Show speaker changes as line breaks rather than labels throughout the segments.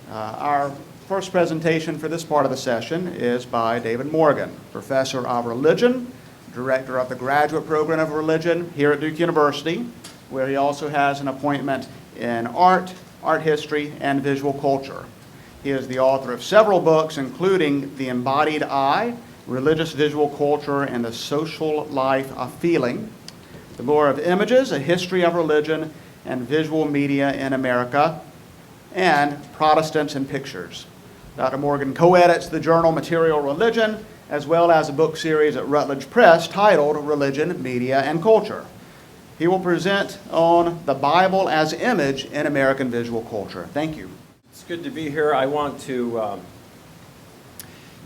Our first presentation for this part of the session is by David Morgan, Professor of Religion, Director of the Graduate Program of Religion here at Duke University, where he also has an appointment in art history, and visual culture. He is the author of several books, including The Embodied Eye, Religious Visual Culture and the Social Life of Feeling, The Lure of Images, A History of Religion and Visual Media in America, and Protestants and Pictures. Dr. Morgan co-edits the journal Material Religion, as well as a book series at Routledge Press titled Religion, Media, and Culture. He will present on the Bible as image in American visual culture. Thank you.
It's good to be here. I want to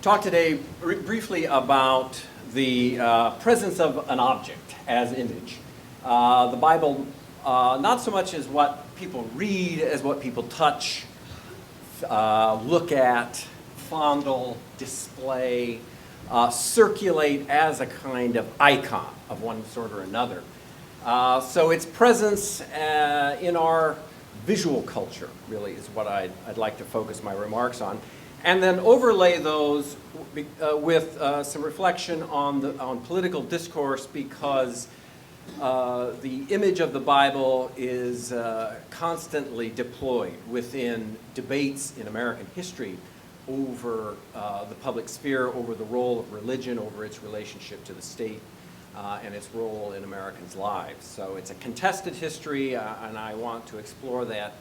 talk today briefly about the presence of an object as image. The Bible, not so much as what people read, as what people touch, look at, fondle, display, circulate as a kind of icon of one sort or another. So its presence in our visual culture really is what I'd like to focus my remarks on, and then overlay those with some reflection on political discourse, because the image of the Bible is constantly deployed within debates in American history over the public sphere, over the role of religion, over its relationship to the state, and its role in Americans' lives. So it's a contested history, and I want to explore that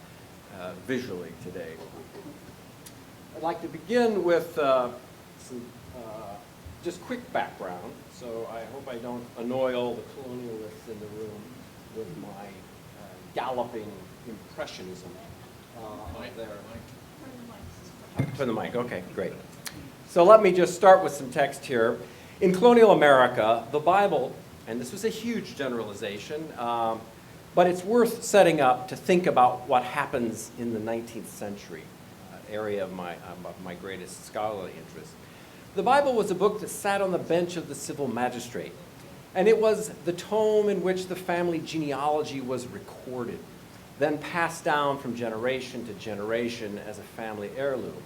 visually today. I'd like to begin with some just quick background, so I hope I don't annoy all the colonialists in the room with my galloping impressionism of their... Turn the mic, okay, great. So let me just start with some text here. In colonial America, the Bible, and this was a huge generalization, but it's worth setting up to think about what happens in the 19th century, area of my greatest scholarly interest. The Bible was a book that sat on the bench of the civil magistrate, and it was the tome in which the family genealogy was recorded, then passed down from generation to generation as a family heirloom.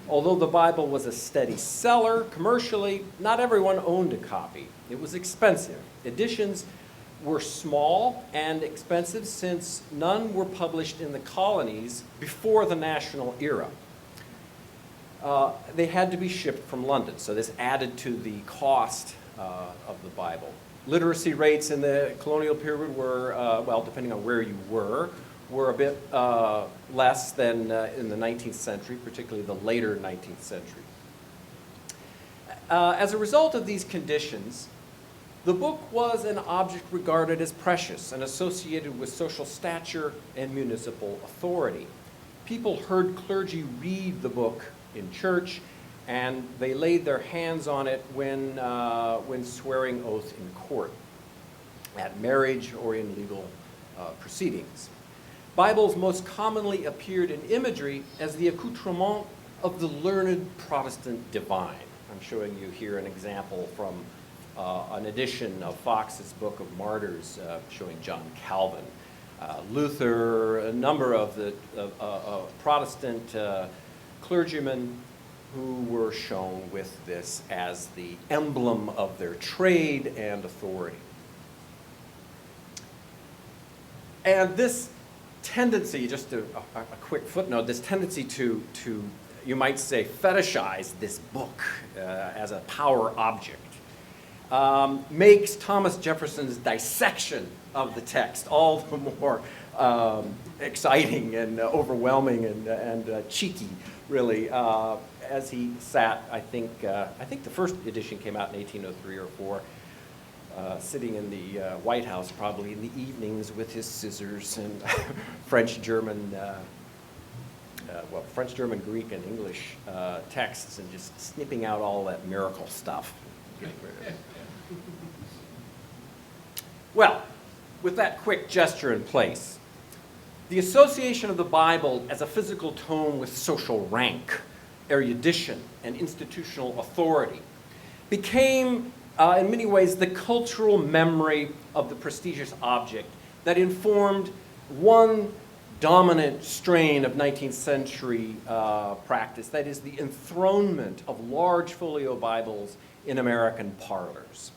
Although the Bible was a steady seller commercially, not everyone owned a copy. It was expensive. Editions were small and expensive, since none were published in the colonies before the national era. They had to be shipped from London, so this added to the cost of the Bible. Literacy rates in the colonial period were, well, depending on where you were a bit less than in the 19th century, particularly the later 19th century. As a result of these conditions, the book was an object regarded as precious and associated with social stature and municipal authority. People heard clergy read the book in church, and they laid their hands on it when swearing oath in court, at marriage or in legal proceedings. Bibles most commonly appeared in imagery as the accoutrement of the learned Protestant divine. I'm showing you here an example from an edition of Fox's Book of Martyrs showing John Calvin. Luther, a number of the Protestant clergymen who were shown with this as the emblem of their trade and authority. And this tendency, just a quick footnote, this tendency to, you might say, fetishize this book as a power object makes Thomas Jefferson's dissection of the text all the more exciting and overwhelming and cheeky, really, as he sat, I think the first edition came out in 1803 or 4, sitting in the White House probably in the evenings with his scissors and French, German, Greek, and English texts, and just snipping out all that miracle stuff. Well, with that quick gesture in place, the association of the Bible as a physical tome with social rank, erudition, and institutional authority became, in many ways, the cultural memory of the prestigious object that informed one dominant strain of 19th century practice, that is the enthronement of large folio Bibles in American parlors.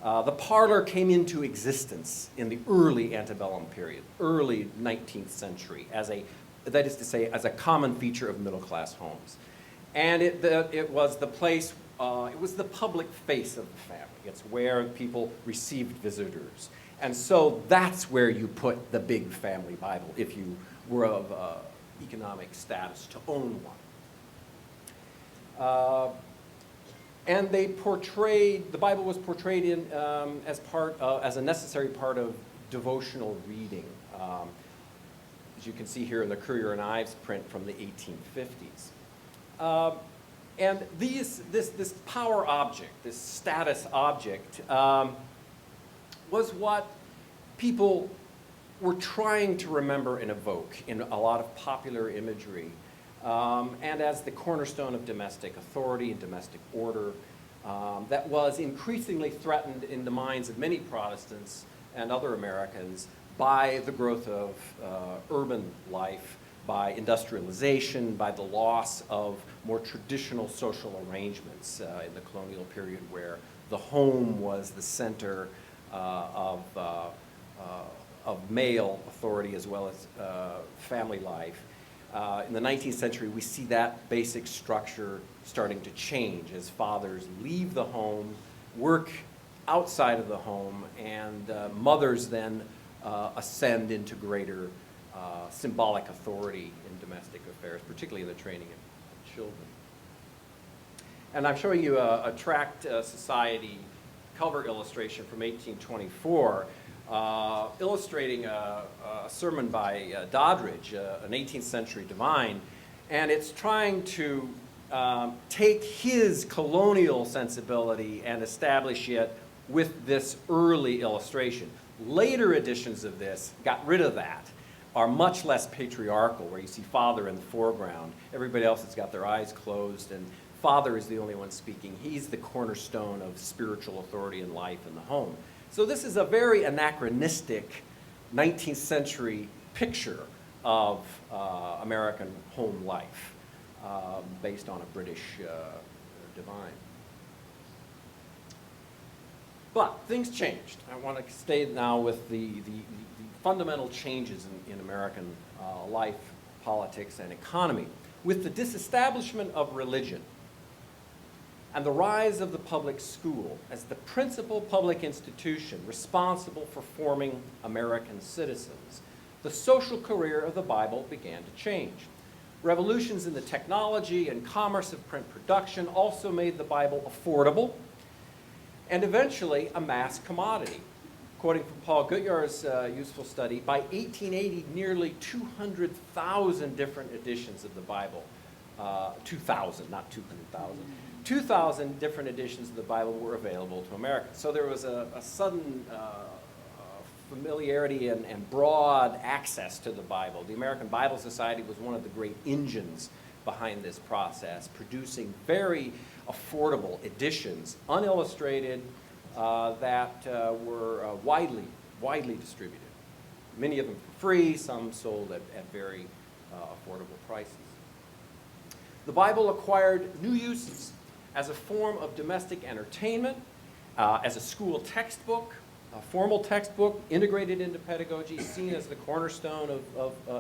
The parlor came into existence in the early antebellum period, early 19th century, that is to say, as a common feature of middle-class homes. And it was the place, it was the public face of the family. It's where people received visitors. And so that's where you put the big family Bible, if you were of economic status to own one. And the Bible was portrayed as a necessary part of devotional reading, as you can see here in the Currier and Ives print from the 1850s. And this power object, this status object, was what people were trying to remember and evoke in a lot of popular imagery, and as the cornerstone of domestic authority and domestic order that was increasingly threatened in the minds of many Protestants and other Americans by the growth of urban life, by industrialization, by the loss of more traditional social arrangements in the colonial period, where the home was the center of male authority as well as family life. In the 19th century, we see that basic structure starting to change as fathers leave the home, work outside of the home, and mothers then ascend into greater symbolic authority in domestic affairs, particularly in the training of children. And I'm showing you a Tract Society cover illustration from 1824, illustrating a sermon by Doddridge, an 18th century divine, and it's trying to take his colonial sensibility and establish it with this early illustration. Later editions of this got rid of that, are much less patriarchal, where you see father in the foreground. Everybody else has got their eyes closed, and father is the only one speaking. He's the cornerstone of spiritual authority in life in the home. So this is a very anachronistic 19th century picture of American home life based on a British divine. But things changed. I want to stay now with the fundamental changes in American life, politics, and economy. With the disestablishment of religion and the rise of the public school as the principal public institution responsible for forming American citizens, the social career of the Bible began to change. Revolutions in the technology and commerce of print production also made the Bible affordable and eventually a mass commodity. Quoting from Paul Goodyear's useful study, by 1880, nearly 200,000 different editions of the Bible, 2,000, not 200,000, 2,000 different editions of the Bible were available to Americans. So there was a sudden familiarity and broad access to the Bible. The American Bible Society was one of the great engines behind this process, producing very affordable editions, unillustrated, that were widely distributed. Many of them for free, some sold at very affordable prices. The Bible acquired new uses as a form of domestic entertainment, as a school textbook, a formal textbook integrated into pedagogy, seen as the cornerstone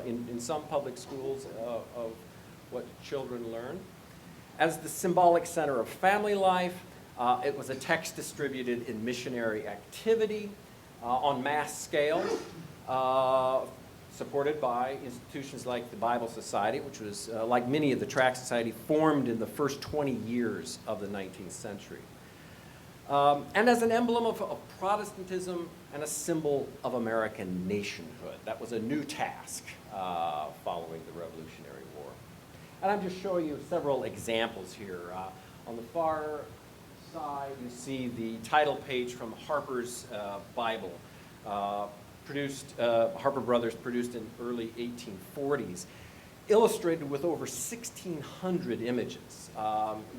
in some public schools of what children learn. As the symbolic center of family life, it was a text distributed in missionary activity on mass scale, supported by institutions like the Bible Society, which was, like many of the Tract Society, formed in the first 20 years of the 19th century. And as an emblem of Protestantism and a symbol of American nationhood. That was a new task following the Revolutionary War. And I'm just showing you several examples here. On the far side, you see the title page from Harper's Bible, Harper Brothers produced in early 1840s, illustrated with over 1,600 images.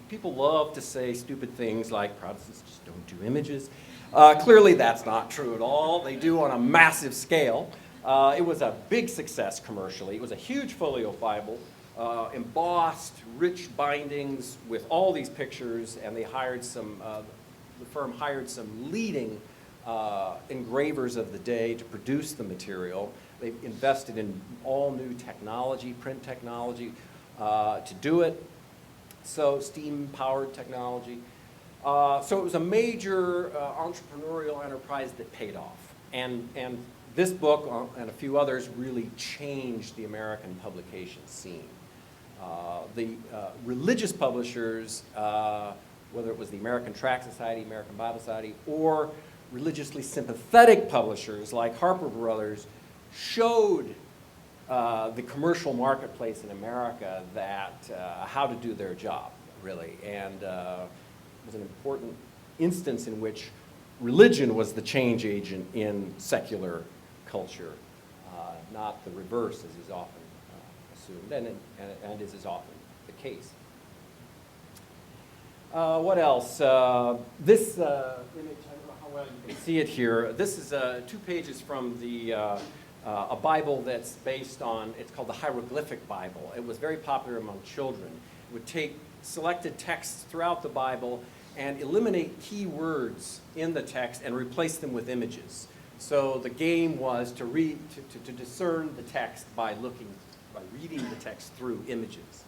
People love to say stupid things like Protestants just don't do images. Clearly that's not true at all. They do on a massive scale. It was a big success commercially. It was a huge folio Bible, embossed, rich bindings with all these pictures, and they hired the firm hired some leading engravers of the day to produce the material. They invested in all new technology, print technology, to do it. So steam-powered technology. So it was a major entrepreneurial enterprise that paid off. And this book and a few others really changed the American publication scene. The religious publishers, whether it was the American Tract Society, American Bible Society, or religiously sympathetic publishers like Harper Brothers, showed the commercial marketplace in America that how to do their job, really. And it was an important instance in which religion was the change agent in secular culture, not the reverse, as is often assumed, and as often the case. What else? This image, I don't know how well you can see it here. This is 2 pages from a Bible that's based on, it's called the Hieroglyphic Bible. It was very popular among children. It would take selected texts throughout the Bible and eliminate key words in the text and replace them with images. So the game was to discern the text by reading the text through images.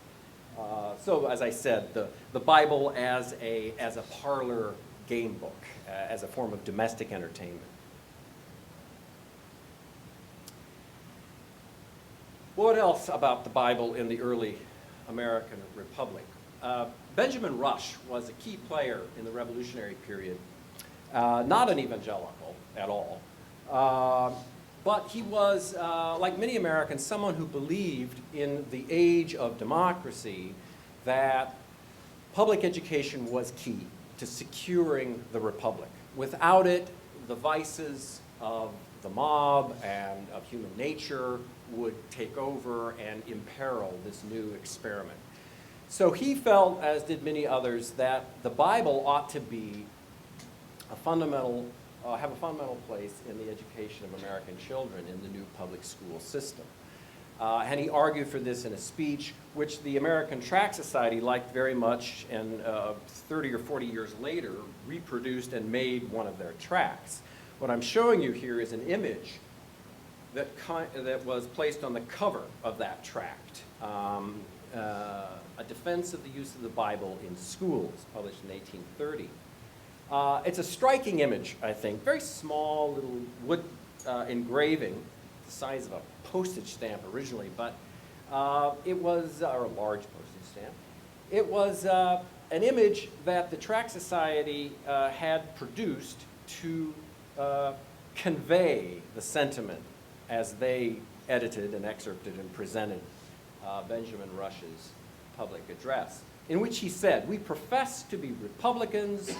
So as I said, the Bible as a parlor game book, as a form of domestic entertainment. What else about the Bible in the early American Republic? Benjamin Rush was a key player in the Revolutionary period, not an evangelical at all, but he was, like many Americans, someone who believed in the age of democracy that public education was key to securing the republic. Without it, the vices of the mob and of human nature would take over and imperil this new experiment. So he felt, as did many others, that the Bible ought to be have a fundamental place in the education of American children in the new public school system. And he argued for this in a speech, which the American Tract Society liked very much, and 30 or 40 years later reproduced and made one of their tracts. What I'm showing you here is an image that was placed on the cover of that tract. A defense of the use of the Bible in schools, published in 1830. It's a striking image, I think. Very small little wood engraving, the size of a postage stamp originally, but it was, or a large postage stamp. It was an image that the Tract Society had produced to convey the sentiment as they edited and excerpted and presented Benjamin Rush's public address, in which he said, "We profess to be Republicans,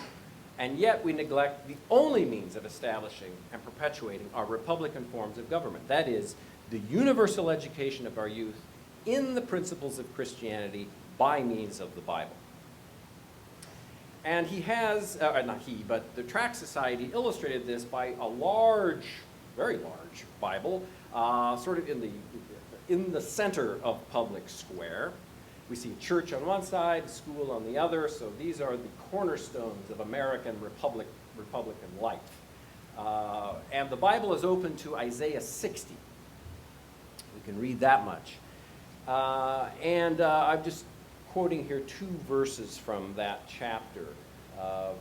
and yet we neglect the only means of establishing and perpetuating our Republican forms of government. That is, the universal education of our youth in the principles of Christianity by means of the Bible." And he has, not he, but the Tract Society illustrated this by a large, very large Bible, sort of in the center of Public Square. We see a church on one side, a school on the other, so these are the cornerstones of American Republican life. And the Bible is open to Isaiah 60. We can read that much. I'm just quoting here 2 verses from that chapter,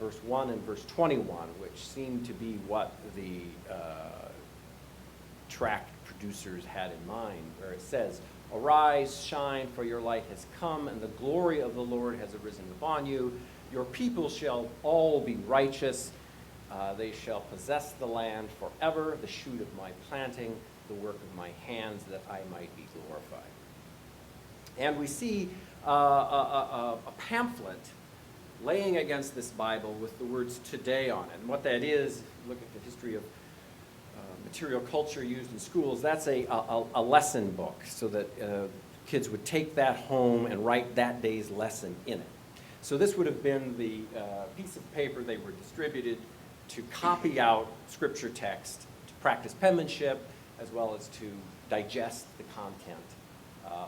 verse 1 and verse 21, which seem to be what the tract producers had in mind, where it says, "Arise, shine, for your light has come, and the glory of the Lord has arisen upon you. Your people shall all be righteous. They shall possess the land forever, the shoot of my planting, the work of my hands, that I might be glorified." And we see a pamphlet laying against this Bible with the words "today" on it. And what that is, look at the history of material culture used in schools, that's a lesson book, so that kids would take that home and write that day's lesson in it. So this would have been the piece of paper they were distributed to copy out scripture text, to practice penmanship, as well as to digest the content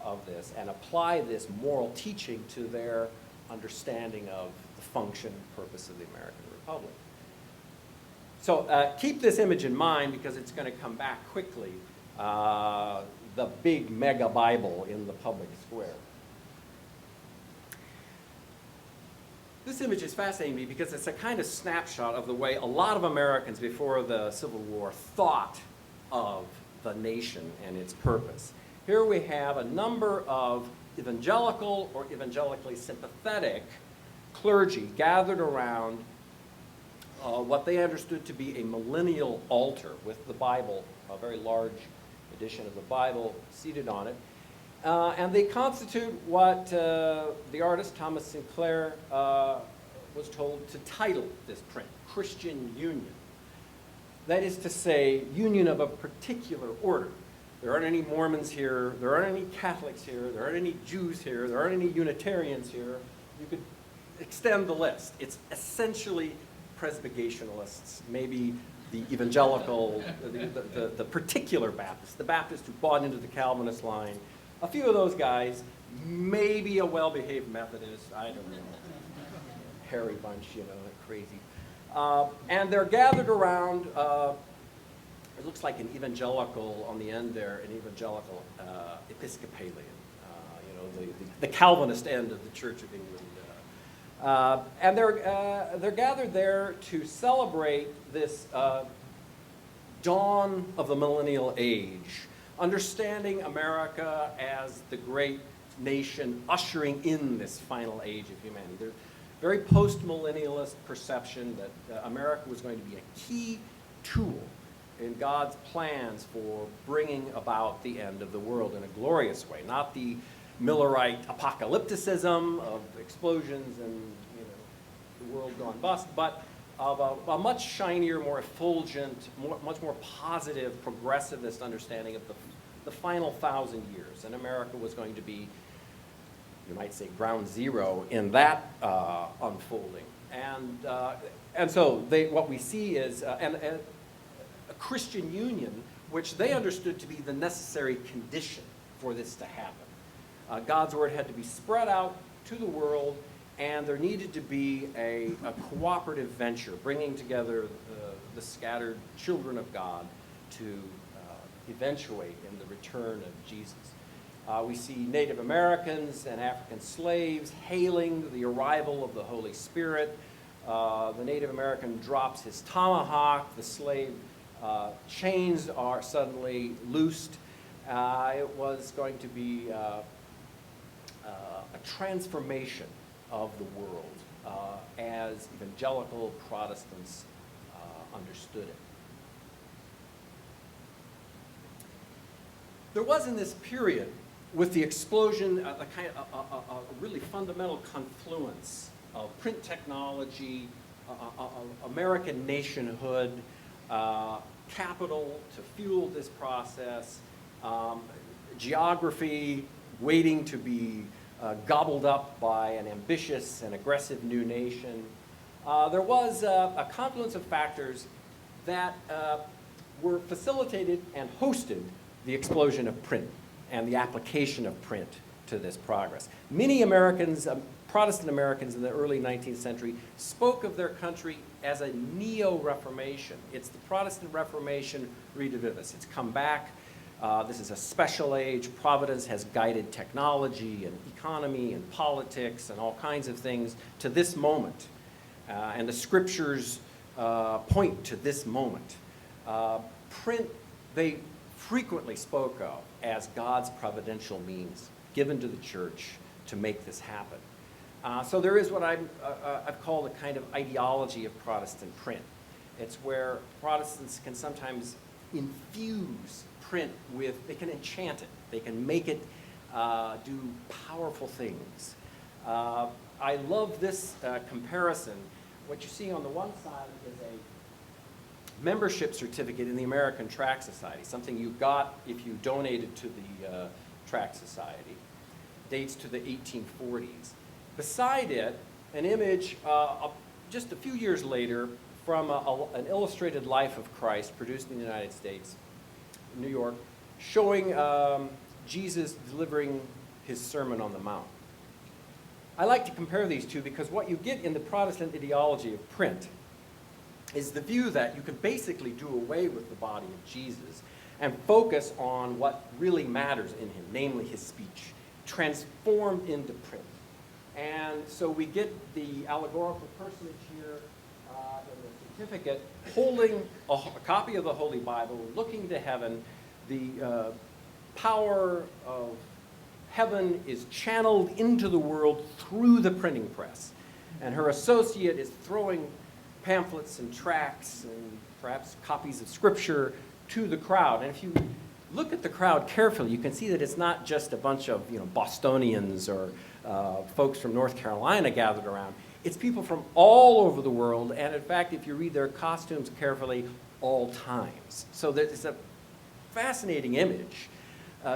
of this and apply this moral teaching to their understanding of the function and purpose of the American Republic. So keep this image in mind because it's going to come back quickly, the big mega Bible in the public square. This image is fascinating to me because it's a kind of snapshot of the way a lot of Americans before the Civil War thought of the nation and its purpose. Here we have a number of evangelical or evangelically sympathetic clergy gathered around what they understood to be a millennial altar with the Bible, a very large edition of the Bible seated on it. And they constitute what the artist Thomas Sinclair was told to title this print, Christian Union. That is to say, union of a particular order. There aren't any Mormons here, there aren't any Catholics here, there aren't any Jews here, there aren't any Unitarians here. You could extend the list. It's essentially Presbyterianists, maybe the evangelical, the particular Baptist, the Baptist who bought into the Calvinist line. A few of those guys, maybe a well-behaved Methodist, I don't know, hairy bunch, you know, crazy. And they're gathered around, it looks like an evangelical on the end there, an evangelical Episcopalian, you know, the Calvinist end of the Church of England. And they're gathered there to celebrate this dawn of the millennial age, understanding America as the great nation ushering in this final age of humanity. There's very post-millennialist perception that America was going to be a key tool in God's plans for bringing about the end of the world in a glorious way, not the Millerite apocalypticism of explosions and, you know, the world gone bust, but of a much shinier, more effulgent, much more positive, progressivist understanding of the final 1,000 years. And America was going to be, you might say, ground zero in that unfolding. And so what we see is a Christian union, which they understood to be the necessary condition for this to happen. God's word had to be spread out to the world, and there needed to be a cooperative venture, bringing together the scattered children of God to eventuate in the return of Jesus. We see Native Americans and African slaves hailing the arrival of the Holy Spirit. The Native American drops his tomahawk. The slave chains are suddenly loosed. It was going to be a transformation of the world as evangelical Protestants understood it. There was in this period, with the explosion, a really fundamental confluence of print technology, American nationhood, capital to fuel this process, geography waiting to be gobbled up by an ambitious and aggressive new nation. There was a confluence of factors that were facilitated and hosted the explosion of print and the application of print to this progress. Many Americans, Protestant Americans in the early 19th century, spoke of their country as a neo-Reformation. It's the Protestant Reformation redivivus. It's come back. This is a special age. Providence has guided technology and economy and politics and all kinds of things to this moment. And the scriptures point to this moment. Print, they frequently spoke of as God's providential means given to the church to make this happen. So there is what I've called a kind of ideology of Protestant print. It's where Protestants can sometimes infuse print with, they can enchant it, they can make it do powerful things. I love this comparison. What you see on the one side is a membership certificate in the American Tract Society, something you got if you donated to the Tract Society. Dates to the 1840s. Beside it, an image just a few years later from an illustrated life of Christ produced in the United States, New York, showing Jesus delivering his Sermon on the Mount. I like to compare these two because what you get in the Protestant ideology of print is the view that you can basically do away with the body of Jesus and focus on what really matters in him, namely his speech, transformed into print. And so we get the allegorical personage here in the certificate holding a copy of the Holy Bible, looking to heaven. The power of heaven is channeled into the world through the printing press. And her associate is throwing pamphlets and tracts and perhaps copies of scripture to the crowd. And if you look at the crowd carefully, you can see that it's not just a bunch of Bostonians or folks from North Carolina gathered around. It's people from all over the world, and in fact, if you read their costumes carefully, all times. So there's a fascinating image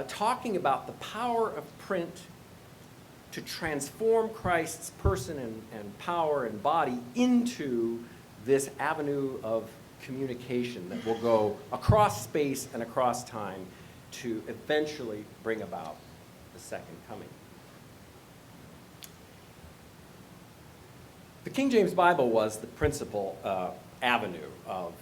talking about the power of print to transform Christ's person and power and body into this avenue of communication that will go across space and across time to eventually bring about the second coming. The King James Bible was the principal avenue of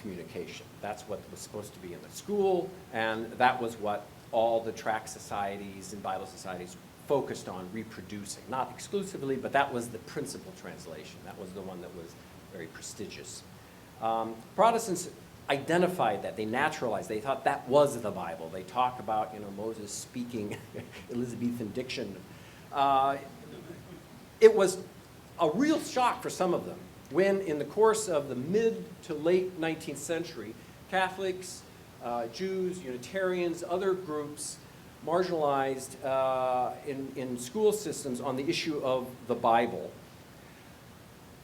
communication. That's what was supposed to be in the school, and that was what all the tract societies and Bible societies focused on reproducing. Not exclusively, but that was the principal translation. That was the one that was very prestigious. Protestants identified that. They naturalized. They thought that was the Bible. They talk about Moses speaking Elizabethan diction. It was a real shock for some of them when, in the course of the mid to late 19th century, Catholics, Jews, Unitarians, other groups marginalized in school systems on the issue of the Bible,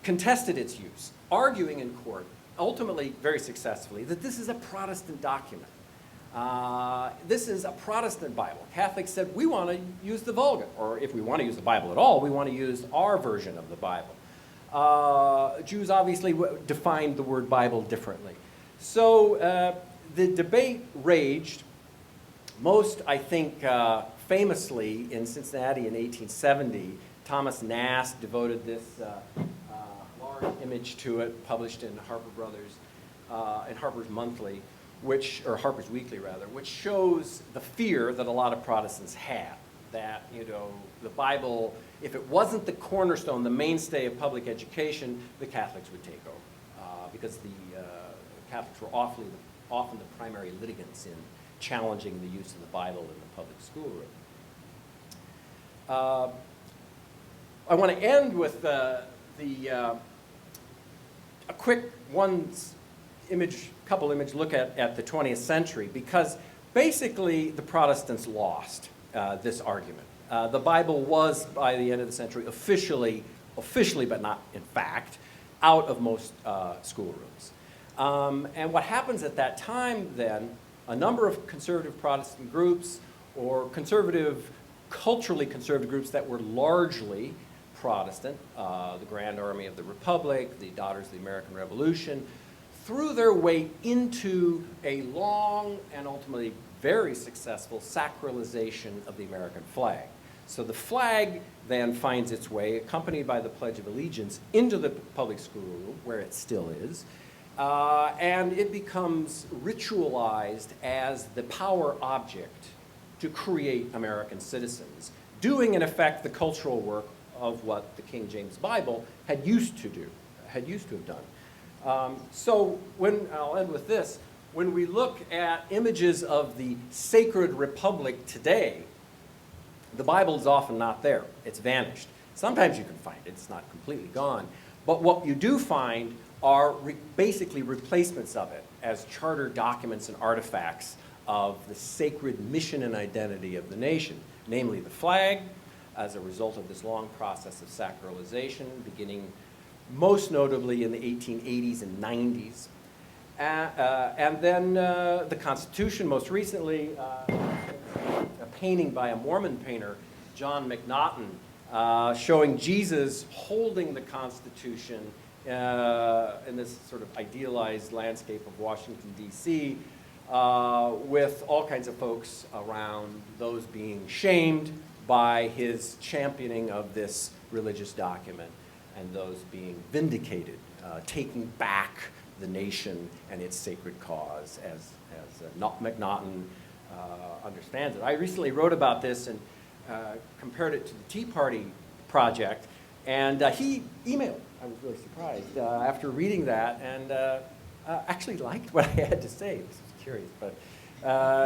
contested its use, arguing in court, ultimately very successfully, that this is a Protestant document. This is a Protestant Bible. Catholics said, we want to use the Vulgate, or if we want to use the Bible at all, we want to use our version of the Bible. Jews obviously defined the word Bible differently. So the debate raged, most, I think, famously in Cincinnati in 1870. Thomas Nast devoted this large image to it, published in Harper Brothers, in Harper's Monthly, or Harper's Weekly rather, which shows the fear that a lot of Protestants had, that the Bible, if it wasn't the cornerstone, the mainstay of public education, the Catholics would take over, because the Catholics were often the primary litigants in challenging the use of the Bible in the public schoolroom. I want to end with a quick couple image look at the 20th century, because basically the Protestants lost this argument. The Bible was, by the end of the century, officially but not in fact, out of most schoolrooms. And what happens at that time then, a number of conservative Protestant groups or culturally conservative groups that were largely Protestant, the Grand Army of the Republic, the Daughters of the American Revolution, threw their weight into a long and ultimately very successful sacralization of the American flag. So the flag then finds its way, accompanied by the Pledge of Allegiance, into the public school, where it still is, and it becomes ritualized as the power object to create American citizens, doing in effect the cultural work of what the King James Bible had used to have done. So I'll end with this. When we look at images of the sacred republic today, the Bible is often not there. It's vanished. Sometimes you can find it. It's not completely gone. But what you do find are basically replacements of it as charter documents and artifacts of the sacred mission and identity of the nation, namely the flag, as a result of this long process of sacralization, beginning most notably in the 1880s and 90s. And then the Constitution, most recently, a painting by a Mormon painter, John McNaughton, showing Jesus holding the Constitution in this sort of idealized landscape of Washington, D.C., with all kinds of folks around, those being shamed by his championing of this religious document, and those being vindicated, taking back the nation and its sacred cause, as MacNaughton understands it. I recently wrote about this and compared it to the Tea Party project, and he emailed. I was really surprised after reading that, and actually liked what I had to say. This was curious, but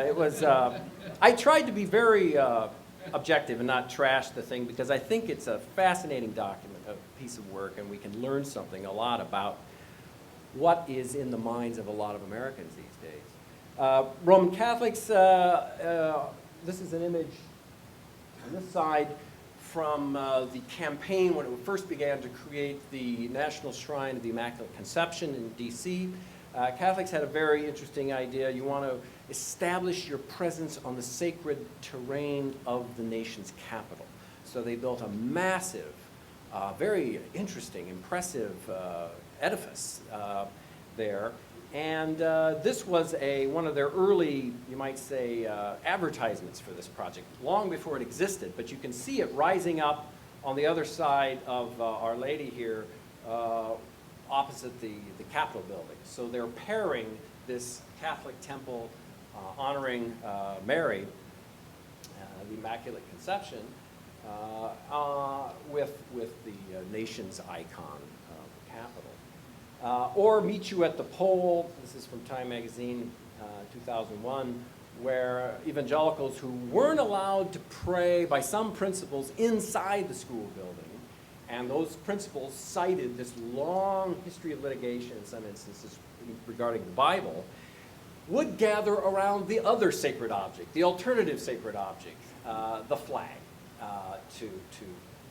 it was. I tried to be very objective and not trash the thing, because I think it's a fascinating document, a piece of work, and we can learn something a lot about what is in the minds of a lot of Americans these days. Roman Catholics, this is an image on this side from the campaign when it first began to create the National Shrine of the Immaculate Conception in D.C. Catholics had a very interesting idea. You want to establish your presence on the sacred terrain of the nation's capital. So they built a massive, very interesting, impressive edifice there. And this was one of their early, you might say, advertisements for this project, long before it existed. But you can see it rising up on the other side of Our Lady here, opposite the Capitol building. So they're pairing this Catholic temple honoring Mary, the Immaculate Conception, with the nation's icon, the Capitol. Or Meet You at the Pole. This is from Time Magazine, 2001, where evangelicals who weren't allowed to pray by some principles inside the school building, and those principles cited this long history of litigation in some instances regarding the Bible, would gather around the other sacred object, the alternative sacred object, the flag, to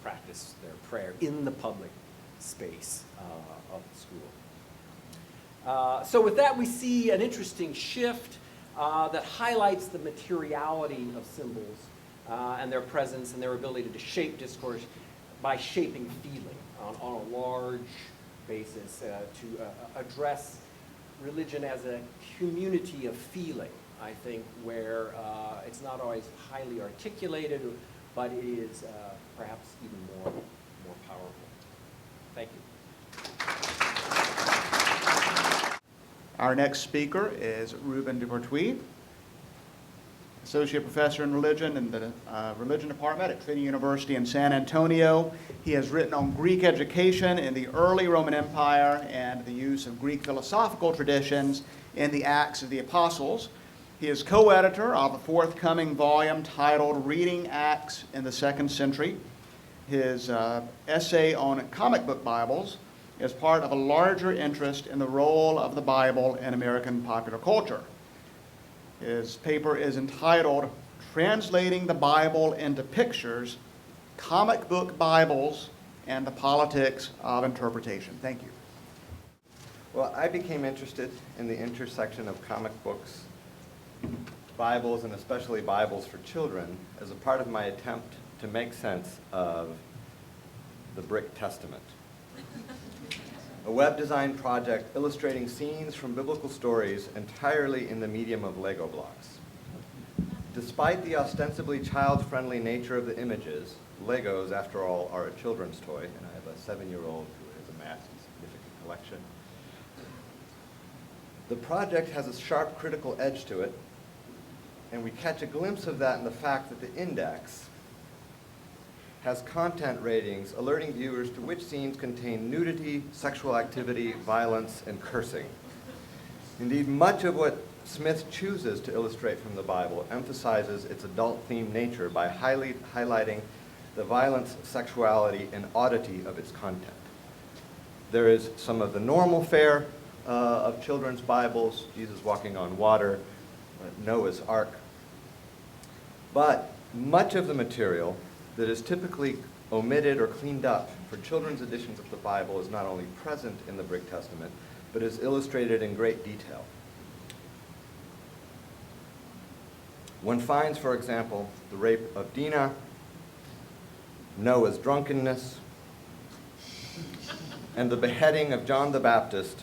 practice their prayer in the public space of the school. So with that, we see an interesting shift that highlights the materiality of symbols and their presence and their ability to shape discourse by shaping feeling on a large basis, to address religion as a community of feeling, I think, where it's not always highly articulated, but it is perhaps even more powerful. Thank you.
Our next speaker is Rubén Dupertuis, Associate Professor in Religion in the Religion Department at Trinity University in San Antonio. He has written on Greek education in the early Roman Empire and the use of Greek philosophical traditions in the Acts of the Apostles. He is co-editor of a forthcoming volume titled Reading Acts in the Second Century. His essay on comic book Bibles is part of a larger interest in the role of the Bible in American popular culture. His paper is entitled Translating the Bible into Pictures, Comic Book Bibles and the Politics of Interpretation. Thank you.
Well, I became interested in the intersection of comic books, Bibles, and especially Bibles for children as a part of my attempt to make sense of the Brick Testament, a web design project illustrating scenes from biblical stories entirely in the medium of Lego blocks. Despite the ostensibly child-friendly nature of the images, Legos, after all, are a children's toy, and I have a 7-year-old who has amassed a significant collection. The project has a sharp critical edge to it, and we catch a glimpse of that in the fact that the index has content ratings alerting viewers to which scenes contain nudity, sexual activity, violence, and cursing. Indeed, much of what Smith chooses to illustrate from the Bible emphasizes its adult-themed nature by highlighting the violence, sexuality, and oddity of its content. There is some of the normal fare of children's Bibles, Jesus walking on water, Noah's Ark. But much of the material that is typically omitted or cleaned up for children's editions of the Bible is not only present in the Brick Testament, but is illustrated in great detail. One finds, for example, the rape of Dinah, Noah's drunkenness, and the beheading of John the Baptist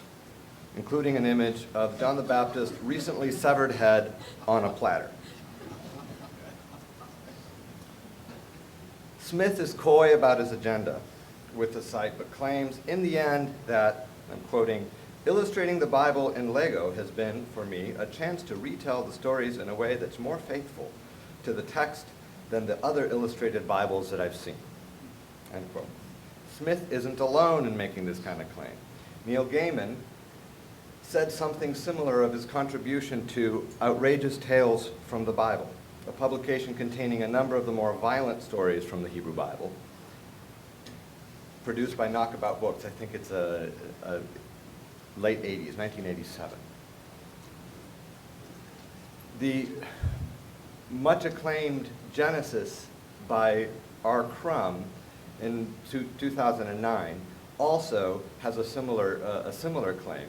including an image of John the Baptist's recently severed head on a platter. Smith is coy about his agenda with the site, but claims in the end that, I'm quoting, illustrating the Bible in Lego has been, for me, a chance to retell the stories in a way that's more faithful to the text than the other illustrated Bibles that I've seen, end quote. Smith isn't alone in making this kind of claim. Neil Gaiman said something similar of his contribution to Outrageous Tales from the Bible, a publication containing a number of the more violent stories from the Hebrew Bible, produced by Knockabout Books. I think it's a late 80s, 1987. The much acclaimed Genesis by R. Crumb in 2009 also has a similar claim.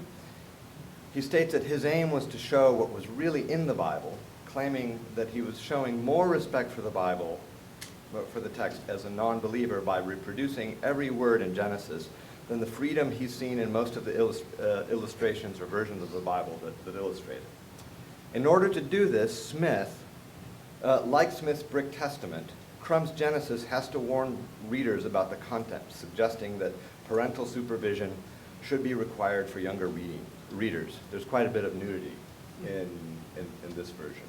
He states that his aim was to show what was really in the Bible, claiming that he was showing more respect for the Bible, for the text, as a non-believer by reproducing every word in Genesis than the freedom he's seen in most of the illustrations or versions of the Bible that illustrate it. In order to do this, Smith, like Smith's Brick Testament, Crumb's Genesis has to warn readers about the content, suggesting that parental supervision should be required for younger readers. There's quite a bit of nudity in this version.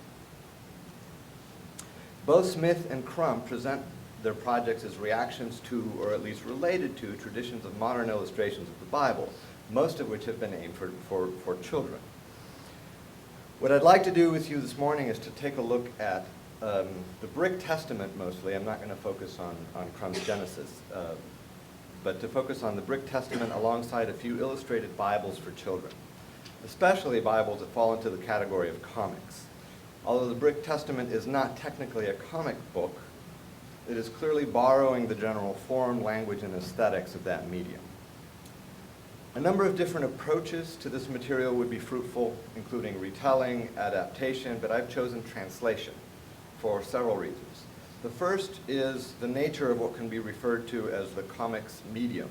Both Smith and Crumb present their projects as reactions to, or at least related to, traditions of modern illustrations of the Bible, most of which have been aimed for children. What I'd like to do with you this morning is to take a look at the Brick Testament mostly. I'm not going to focus on Crumb's Genesis, but to focus on the Brick Testament alongside a few illustrated Bibles for children, especially Bibles that fall into the category of comics. Although the Brick Testament is not technically a comic book, it is clearly borrowing the general form, language, and aesthetics of that medium. A number of different approaches to this material would be fruitful, including retelling, adaptation, but I've chosen translation for several reasons. The first is the nature of what can be referred to as the comics medium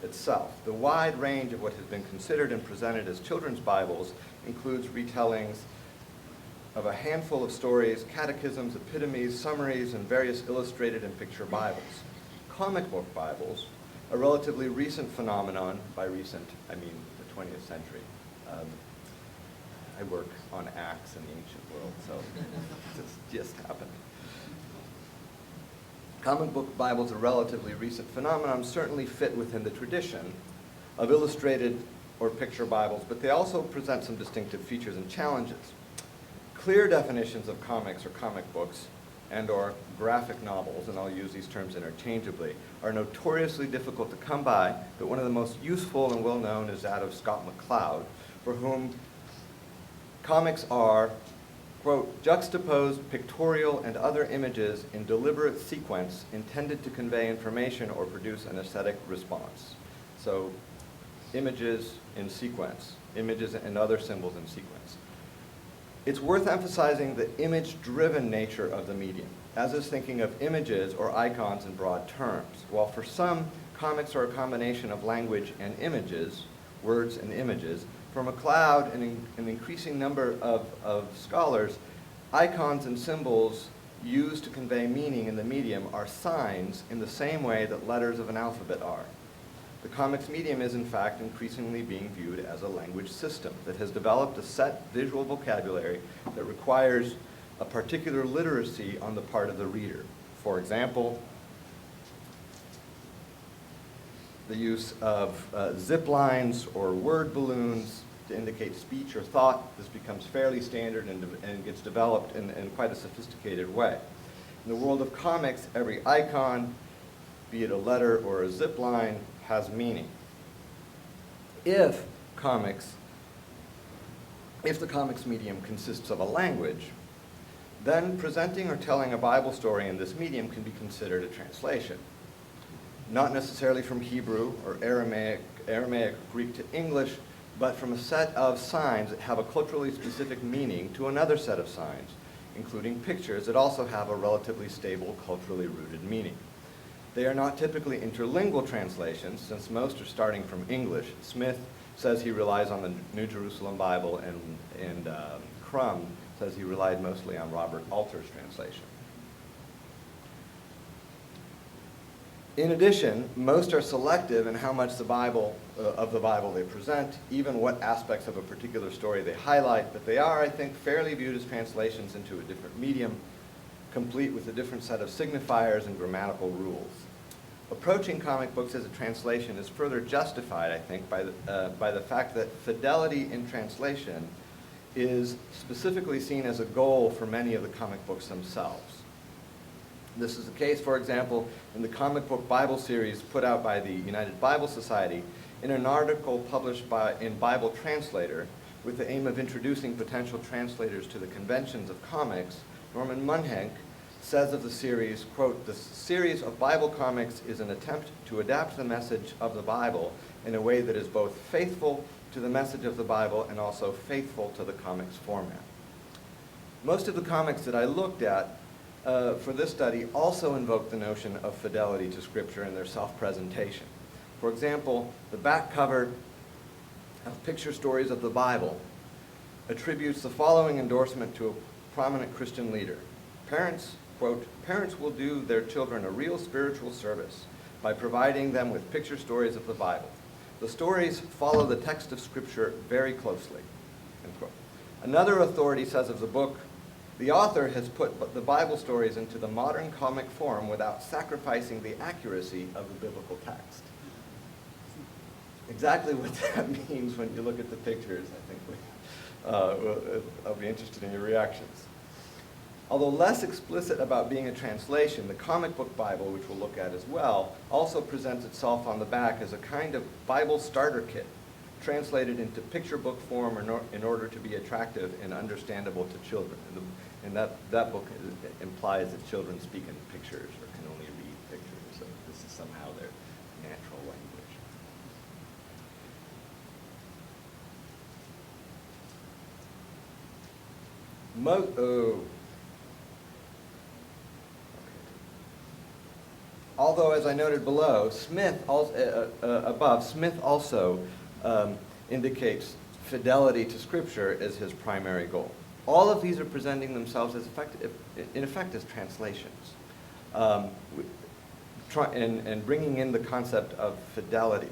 itself. The wide range of what has been considered and presented as children's Bibles includes retellings of a handful of stories, catechisms, epitomes, summaries, and various illustrated and picture Bibles. Comic book Bibles, a relatively recent phenomenon. By recent, I mean the 20th century. I work on Acts in the ancient world, so it's just happened. Comic book Bibles, a relatively recent phenomenon, certainly fit within the tradition of illustrated or picture Bibles, but they also present some distinctive features and challenges. Clear definitions of comics or comic books and/or graphic novels, and I'll use these terms interchangeably, are notoriously difficult to come by, but one of the most useful and well-known is that of Scott McCloud, for whom comics are, quote, juxtaposed pictorial and other images in deliberate sequence intended to convey information or produce an aesthetic response. So, images in sequence, images and other symbols in sequence. It's worth emphasizing the image-driven nature of the medium, as is thinking of images or icons in broad terms. While for some, comics are a combination of language and images, words and images, for McCloud and an increasing number of scholars, icons and symbols used to convey meaning in the medium are signs in the same way that letters of an alphabet are. The comics medium is, in fact, increasingly being viewed as a language system that has developed a set visual vocabulary that requires a particular literacy on the part of the reader. For example, the use of zip lines or word balloons to indicate speech or thought. This becomes fairly standard and gets developed in quite a sophisticated way. In the world of comics, every icon, be it a letter or a zip line, has meaning. If the comics medium consists of a language, then presenting or telling a Bible story in this medium can be considered a translation. Not necessarily from Hebrew or Aramaic or Greek to English, but from a set of signs that have a culturally specific meaning to another set of signs, including pictures that also have a relatively stable, culturally rooted meaning. They are not typically interlingual translations, since most are starting from English. Smith says he relies on the New Jerusalem Bible, and Crum says he relied mostly on Robert Alter's translation. In addition, most are selective in how much of the Bible they present, even what aspects of a particular story they highlight, but they are, I think, fairly viewed as translations into a different medium, complete with a different set of signifiers and grammatical rules. Approaching comic books as a translation is further justified, I think, by the fact that fidelity in translation is specifically seen as a goal for many of the comic books themselves. This is the case, for example, in the comic book Bible series put out by the United Bible Society in an article published in Bible Translator with the aim of introducing potential translators to the conventions of comics. Norman Munhenk says of the series, quote, "The series of Bible comics is an attempt to adapt the message of the Bible in a way that is both faithful to the message of the Bible and also faithful to the comics format." Most of the comics that I looked at for this study also invoke the notion of fidelity to Scripture in their self-presentation. For example, the back cover of Picture Stories of the Bible attributes the following endorsement to a prominent Christian leader. Parents, quote, "Parents will do their children a real spiritual service by providing them with picture stories of the Bible. The stories follow the text of Scripture very closely," end quote. Another authority says of the book, "The author has put the Bible stories into the modern comic form without sacrificing the accuracy of the biblical text." Exactly what that means when you look at the pictures, I think I'll be interested in your reactions. Although less explicit about being a translation, the comic book Bible, which we'll look at as well, also presents itself on the back as a kind of Bible starter kit, translated into picture book form in order to be attractive and understandable to children. And that book implies that children speak in pictures or can only read pictures, so this is somehow their natural language. Although, as I noted below, Smith also indicates fidelity to Scripture as his primary goal. All of these are presenting themselves as in effect as translations, and bringing in the concept of fidelity.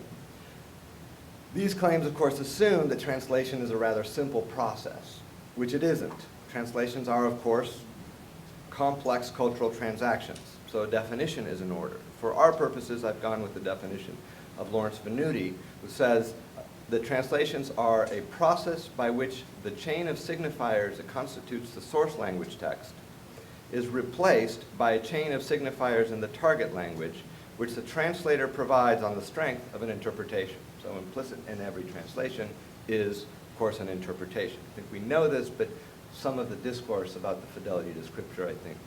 These claims, of course, assume that translation is a rather simple process, which it isn't. Translations are, of course, complex cultural transactions, so a definition is in order. For our purposes, I've gone with the definition of Lawrence Venuti, who says that translations are a process by which the chain of signifiers that constitutes the source language text is replaced by a chain of signifiers in the target language, which the translator provides on the strength of an interpretation. So implicit in every translation is, of course, an interpretation. I think we know this, but some of the discourse about the fidelity to Scripture, I think,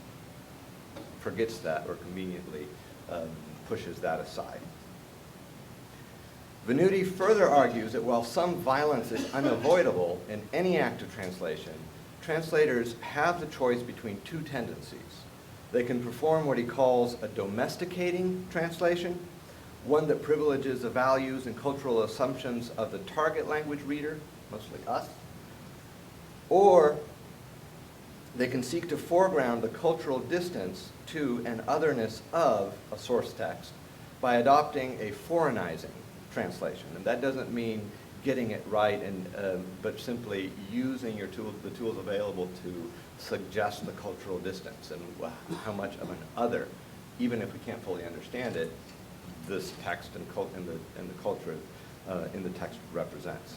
forgets that or conveniently pushes that aside. Venuti further argues that while some violence is unavoidable in any act of translation, translators have the choice between two tendencies. They can perform what he calls a domesticating translation, one that privileges the values and cultural assumptions of the target language reader, mostly us, or they can seek to foreground the cultural distance to and otherness of a source text by adopting a foreignizing translation. And that doesn't mean getting it right, but simply using the tools available to suggest the cultural distance and how much of an other, even if we can't fully understand it, this text and the culture in the text represents.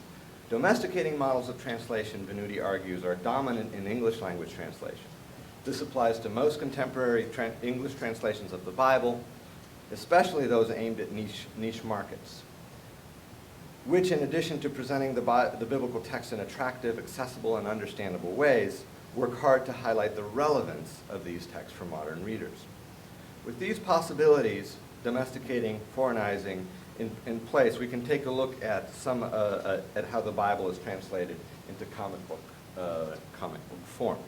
Domesticating models of translation, Venuti argues, are dominant in English language translation. This applies to most contemporary English translations of the Bible, especially those aimed at niche markets, which, in addition to presenting the biblical text in attractive, accessible, and understandable ways, work hard to highlight the relevance of these texts for modern readers. With these possibilities, domesticating, foreignizing, in place, we can take a look at at how the Bible is translated into comic book form.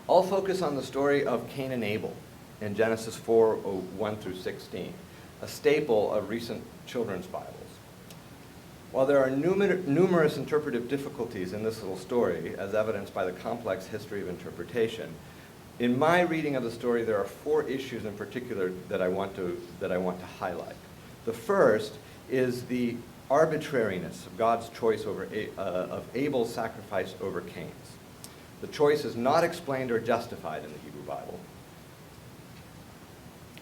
I'll focus on the story of Cain and Abel in Genesis 4:1 through 16, a staple of recent children's Bibles. While there are numerous interpretive difficulties in this little story, as evidenced by the complex history of interpretation, in my reading of the story, there are 4 issues in particular that I want to highlight. The first is the arbitrariness of God's choice of Abel's sacrifice over Cain's. The choice is not explained or justified in the Hebrew Bible.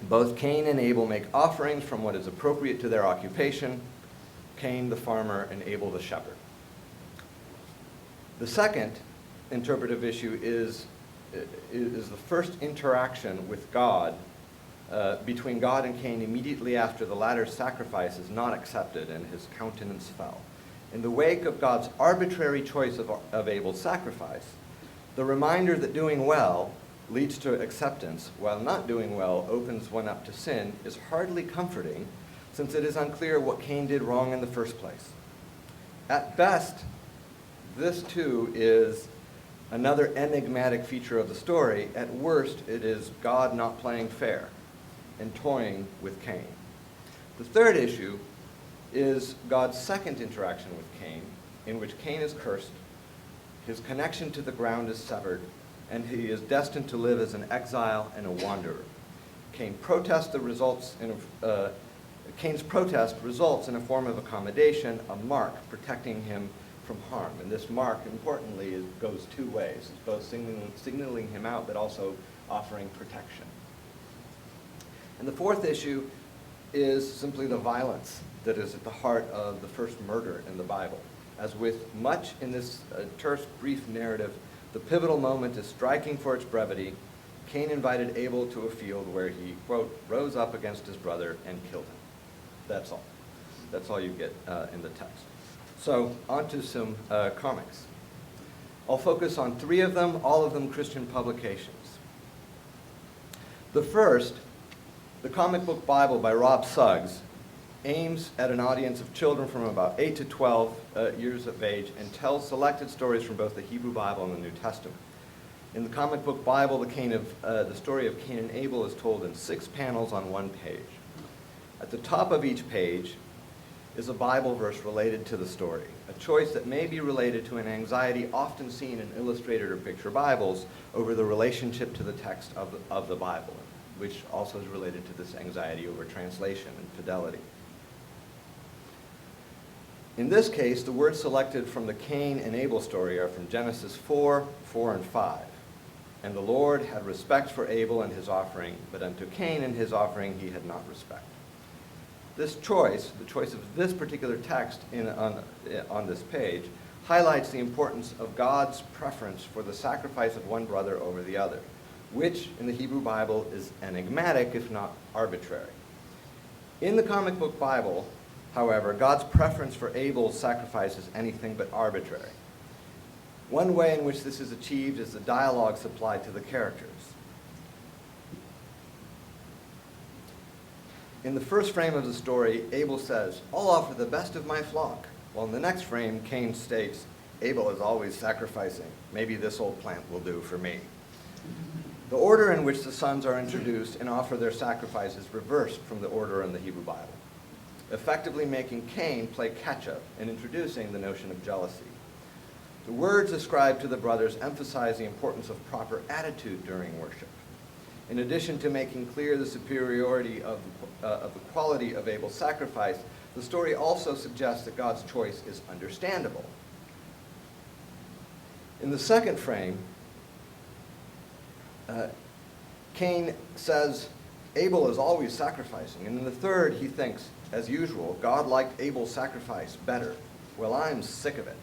Both Cain and Abel make offerings from what is appropriate to their occupation, Cain the farmer and Abel the shepherd. The second interpretive issue is the first interaction with God, between God and Cain immediately after the latter's sacrifice is not accepted and his countenance fell. In the wake of God's arbitrary choice of Abel's sacrifice, the reminder that doing well leads to acceptance, while not doing well opens one up to sin, is hardly comforting, since it is unclear what Cain did wrong in the first place. At best, this too is another enigmatic feature of the story. At worst, it is God not playing fair and toying with Cain. The third issue is God's second interaction with Cain, in which Cain is cursed, his connection to the ground is severed, and he is destined to live as an exile and a wanderer. Cain's protest results in a form of accommodation, a mark protecting him from harm. And this mark, importantly, goes 2 ways. It's both signaling him out, but also offering protection. And the fourth issue is simply the violence that is at the heart of the first murder in the Bible. As with much in this terse, brief narrative, the pivotal moment is striking for its brevity. Cain invited Abel to a field where he, quote, rose up against his brother and killed him. That's all. That's all you get in the text. So, on to some comics. I'll focus on 3 of them, all of them Christian publications. The first, the Comic Book Bible by Rob Suggs, aims at an audience of children from about 8 to 12 years of age and tells selected stories from both the Hebrew Bible and the New Testament. In the Comic Book Bible, the story of Cain and Abel is told in 6 panels on 1 page. At the top of each page is a Bible verse related to the story, a choice that may be related to an anxiety often seen in illustrated or picture Bibles over the relationship to the text of the Bible, which also is related to this anxiety over translation and fidelity. In this case, the words selected from the Cain and Abel story are from Genesis 4, 4, and 5. And the Lord had respect for Abel and his offering, but unto Cain and his offering he had not respect. This choice, the choice of this particular text on this page, highlights the importance of God's preference for the sacrifice of one brother over the other, which in the Hebrew Bible is enigmatic, if not arbitrary. In the Comic Book Bible, however, God's preference for Abel's sacrifice is anything but arbitrary. One way in which this is achieved is the dialogue supplied to the characters. In the first frame of the story, Abel says, "I'll offer the best of my flock," while in the next frame, Cain states, "Abel is always sacrificing. Maybe this old plant will do for me." The order in which the sons are introduced and offer their sacrifice is reversed from the order in the Hebrew Bible, effectively making Cain play catch-up and introducing the notion of jealousy. The words ascribed to the brothers emphasize the importance of proper attitude during worship. In addition to making clear the superiority of the quality of Abel's sacrifice, the story also suggests that God's choice is understandable. In the second frame, Cain says, "Abel is always sacrificing." And in the third, he thinks, as usual, God liked Abel's sacrifice better. Well, I'm sick of it.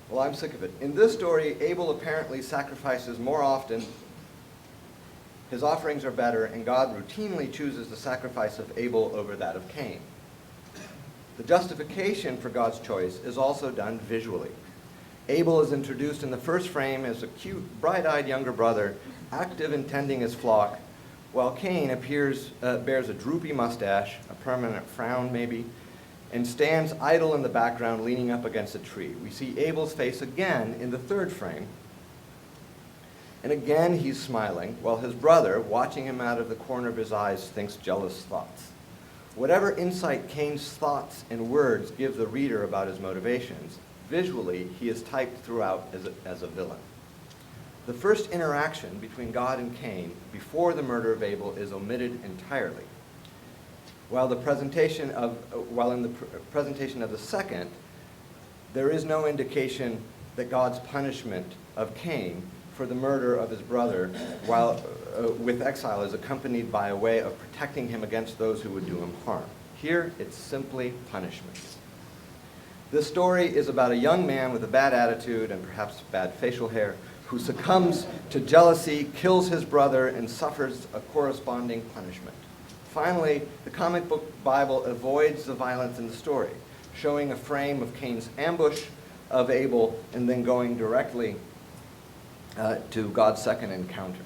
Well, I'm sick of it. In this story, Abel apparently sacrifices more often. His offerings are better, and God routinely chooses the sacrifice of Abel over that of Cain. The justification for God's choice is also done visually. Abel is introduced in the first frame as a cute, bright-eyed younger brother, active in tending his flock, while Cain bears a droopy mustache, a permanent frown maybe, and stands idle in the background leaning up against a tree. We see Abel's face again in the third frame. And again he's smiling, while his brother, watching him out of the corner of his eyes, thinks jealous thoughts. Whatever insight Cain's thoughts and words give the reader about his motivations, visually he is typed throughout as a villain. The first interaction between God and Cain before the murder of Abel is omitted entirely, while in the presentation of the second, there is no indication that God's punishment of Cain for the murder of his brother while with exile is accompanied by a way of protecting him against those who would do him harm. Here, it's simply punishment. This story is about a young man with a bad attitude and perhaps bad facial hair who succumbs to jealousy, kills his brother, and suffers a corresponding punishment. Finally, the comic book Bible avoids the violence in the story, showing a frame of Cain's ambush of Abel and then going directly to God's second encounter.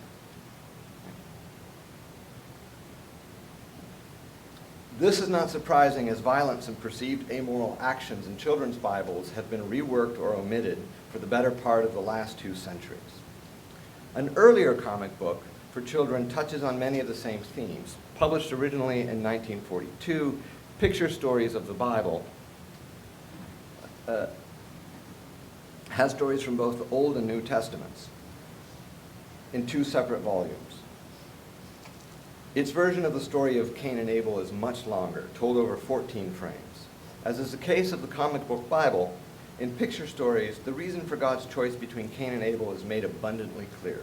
This is not surprising, as violence and perceived amoral actions in children's Bibles have been reworked or omitted for the better part of the last 2 centuries. An earlier comic book for children touches on many of the same themes. Published originally in 1942, Picture Stories of the Bible has stories from both the Old and New Testaments in 2 separate volumes. Its version of the story of Cain and Abel is much longer, told over 14 frames. As is the case of the comic book Bible, in Picture Stories, the reason for God's choice between Cain and Abel is made abundantly clear.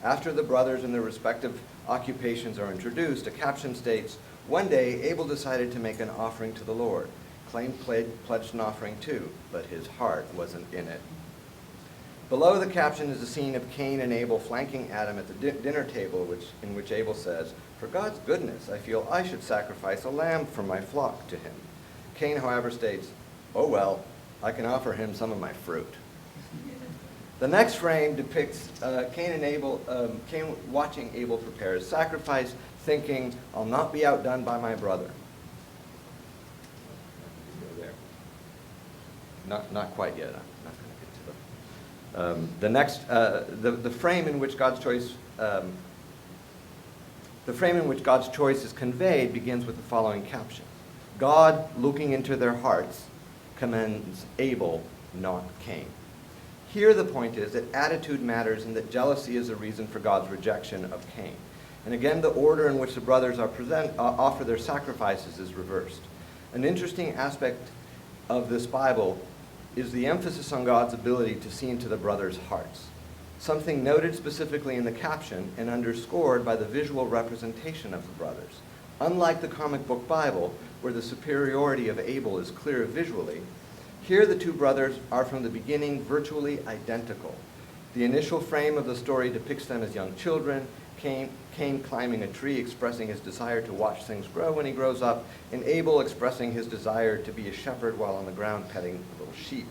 After the brothers and their respective occupations are introduced, a caption states, "One day Abel decided to make an offering to the Lord. Cain pledged an offering too, but his heart wasn't in it." Below the caption is a scene of Cain and Abel flanking Adam at the dinner table, in which Abel says, "For God's goodness, I feel I should sacrifice a lamb from my flock to him." Cain, however, states, "Oh well, I can offer him some of my fruit." The next frame depicts Cain watching Abel prepare his sacrifice, thinking, "I'll not be outdone by my brother." Go there. Not quite yet. I'm not going to get to the frame in which God's choice. The frame in which God's choice is conveyed begins with the following caption: "God, looking into their hearts, commends Abel, not Cain." Here the point is that attitude matters and that jealousy is a reason for God's rejection of Cain. And again, the order in which the brothers offer their sacrifices is reversed. An interesting aspect of this Bible is the emphasis on God's ability to see into the brothers' hearts, something noted specifically in the caption and underscored by the visual representation of the brothers. Unlike the comic book Bible, where the superiority of Abel is clear visually, here the 2 brothers are from the beginning virtually identical. The initial frame of the story depicts them as young children, Cain climbing a tree expressing his desire to watch things grow when he grows up, and Abel expressing his desire to be a shepherd while on the ground petting a little sheep.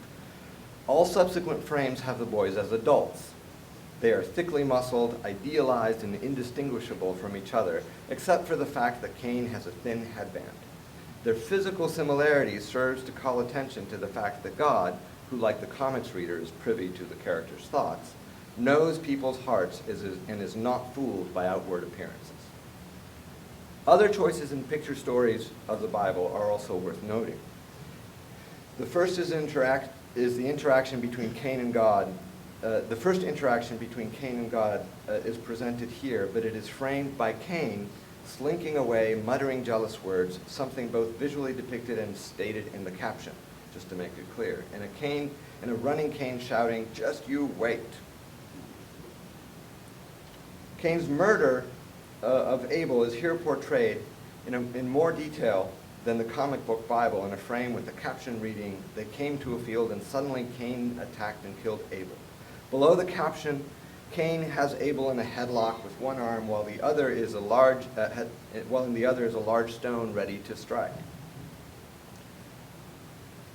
All subsequent frames have the boys as adults. They are thickly muscled, idealized, and indistinguishable from each other, except for the fact that Cain has a thin headband. Their physical similarity serves to call attention to the fact that God, who like the comics reader is privy to the characters' thoughts, knows people's hearts and is not fooled by outward appearances. Other choices in picture stories of the Bible are also worth noting. The first is the interaction between Cain and God. The first interaction between Cain and God is presented here, but it is framed by Cain slinking away, muttering jealous words, something both visually depicted and stated in the caption, just to make it clear. And a running Cain shouting, "Just you wait." Cain's murder of Abel is here portrayed in more detail than the comic book Bible, in a frame with the caption reading, "They came to a field and suddenly Cain attacked and killed Abel." Below the caption, Cain has Abel in a headlock with one arm, while in the other is a large stone ready to strike.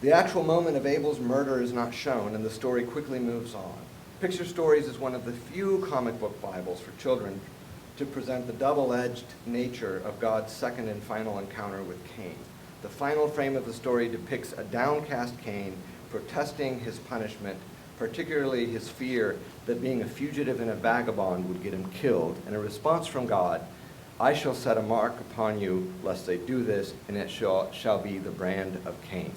The actual moment of Abel's murder is not shown, and the story quickly moves on. Picture Stories is one of the few comic book Bibles for children to present the double-edged nature of God's second and final encounter with Cain. The final frame of the story depicts a downcast Cain protesting his punishment particularly his fear that being a fugitive and a vagabond would get him killed, and a response from God, I shall set a mark upon you, lest they do this, and it shall be the brand of Cain.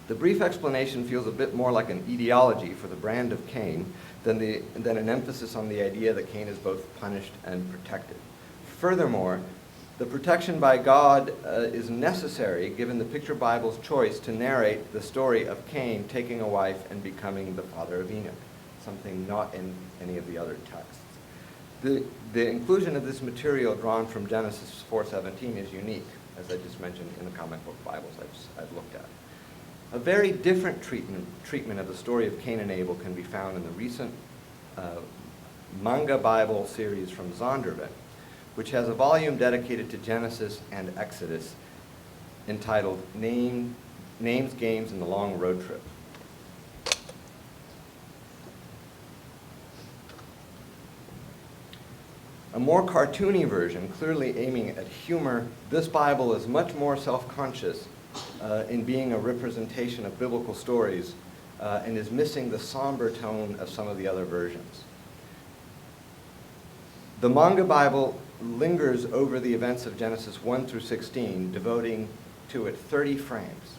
The brief explanation feels a bit more like an etiology for the brand of Cain than an emphasis on the idea that Cain is both punished and protected. Furthermore, the protection by God is necessary given the Picture Bible's choice to narrate the story of Cain taking a wife and becoming the father of Enoch, something not in any of the other texts. The inclusion of this material drawn from Genesis 4:17 is unique, as I just mentioned, in the comic book Bibles I've looked at. A very different treatment of the story of Cain and Abel can be found in the recent manga Bible series from Zondervan, which has a volume dedicated to Genesis and Exodus entitled Names, Games, and the Long Road Trip. A more cartoony version, clearly aiming at humor, this Bible is much more self-conscious in being a representation of biblical stories and is missing the somber tone of some of the other versions. The manga Bible lingers over the events of Genesis 1 through 16, devoting to it 30 frames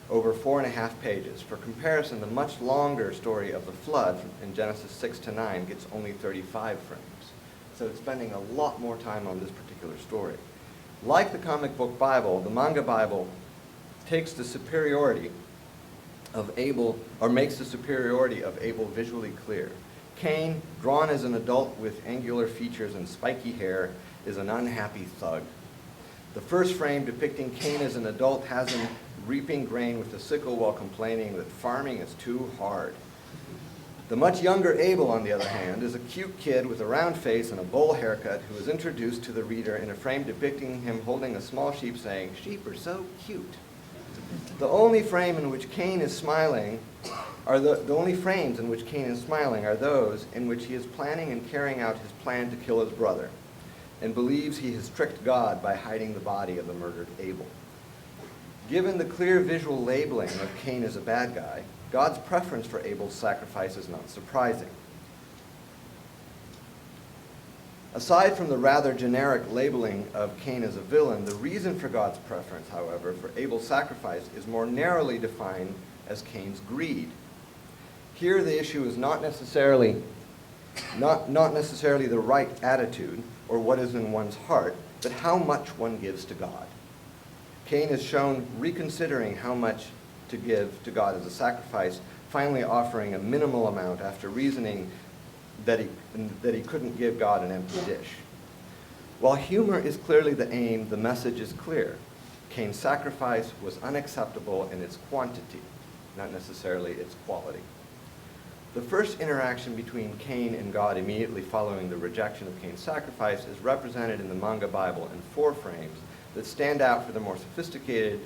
over 4.5 pages. For comparison, the much longer story of the flood in Genesis 6 to 9 gets only 35 frames. So it's spending a lot more time on this particular story. Like the comic book Bible, the manga Bible takes the superiority of Abel, or makes the superiority of Abel visually clear. Cain, drawn as an adult with angular features and spiky hair, is an unhappy thug. The first frame depicting Cain as an adult has him reaping grain with a sickle while complaining that farming is too hard. The much younger Abel, on the other hand, is a cute kid with a round face and a bowl haircut who is introduced to the reader in a frame depicting him holding a small sheep saying, "Sheep are so cute." The only frame in which Cain is smiling are the only frames in which Cain is smiling are those in which he is planning and carrying out his plan to kill his brother and believes he has tricked God by hiding the body of the murdered Abel. Given the clear visual labeling of Cain as a bad guy, God's preference for Abel's sacrifice is not surprising. Aside from the rather generic labeling of Cain as a villain, the reason for God's preference, however, for Abel's sacrifice is more narrowly defined as Cain's greed. Here the issue is not necessarily the right attitude or what is in one's heart, but how much one gives to God. Cain is shown reconsidering how much to give to God as a sacrifice, finally offering a minimal amount after reasoning that he couldn't give God an empty dish. While humor is clearly the aim, the message is clear. Cain's sacrifice was unacceptable in its quantity, not necessarily its quality. The first interaction between Cain and God immediately following the rejection of Cain's sacrifice is represented in the manga Bible in 4 frames that stand out for the more sophisticated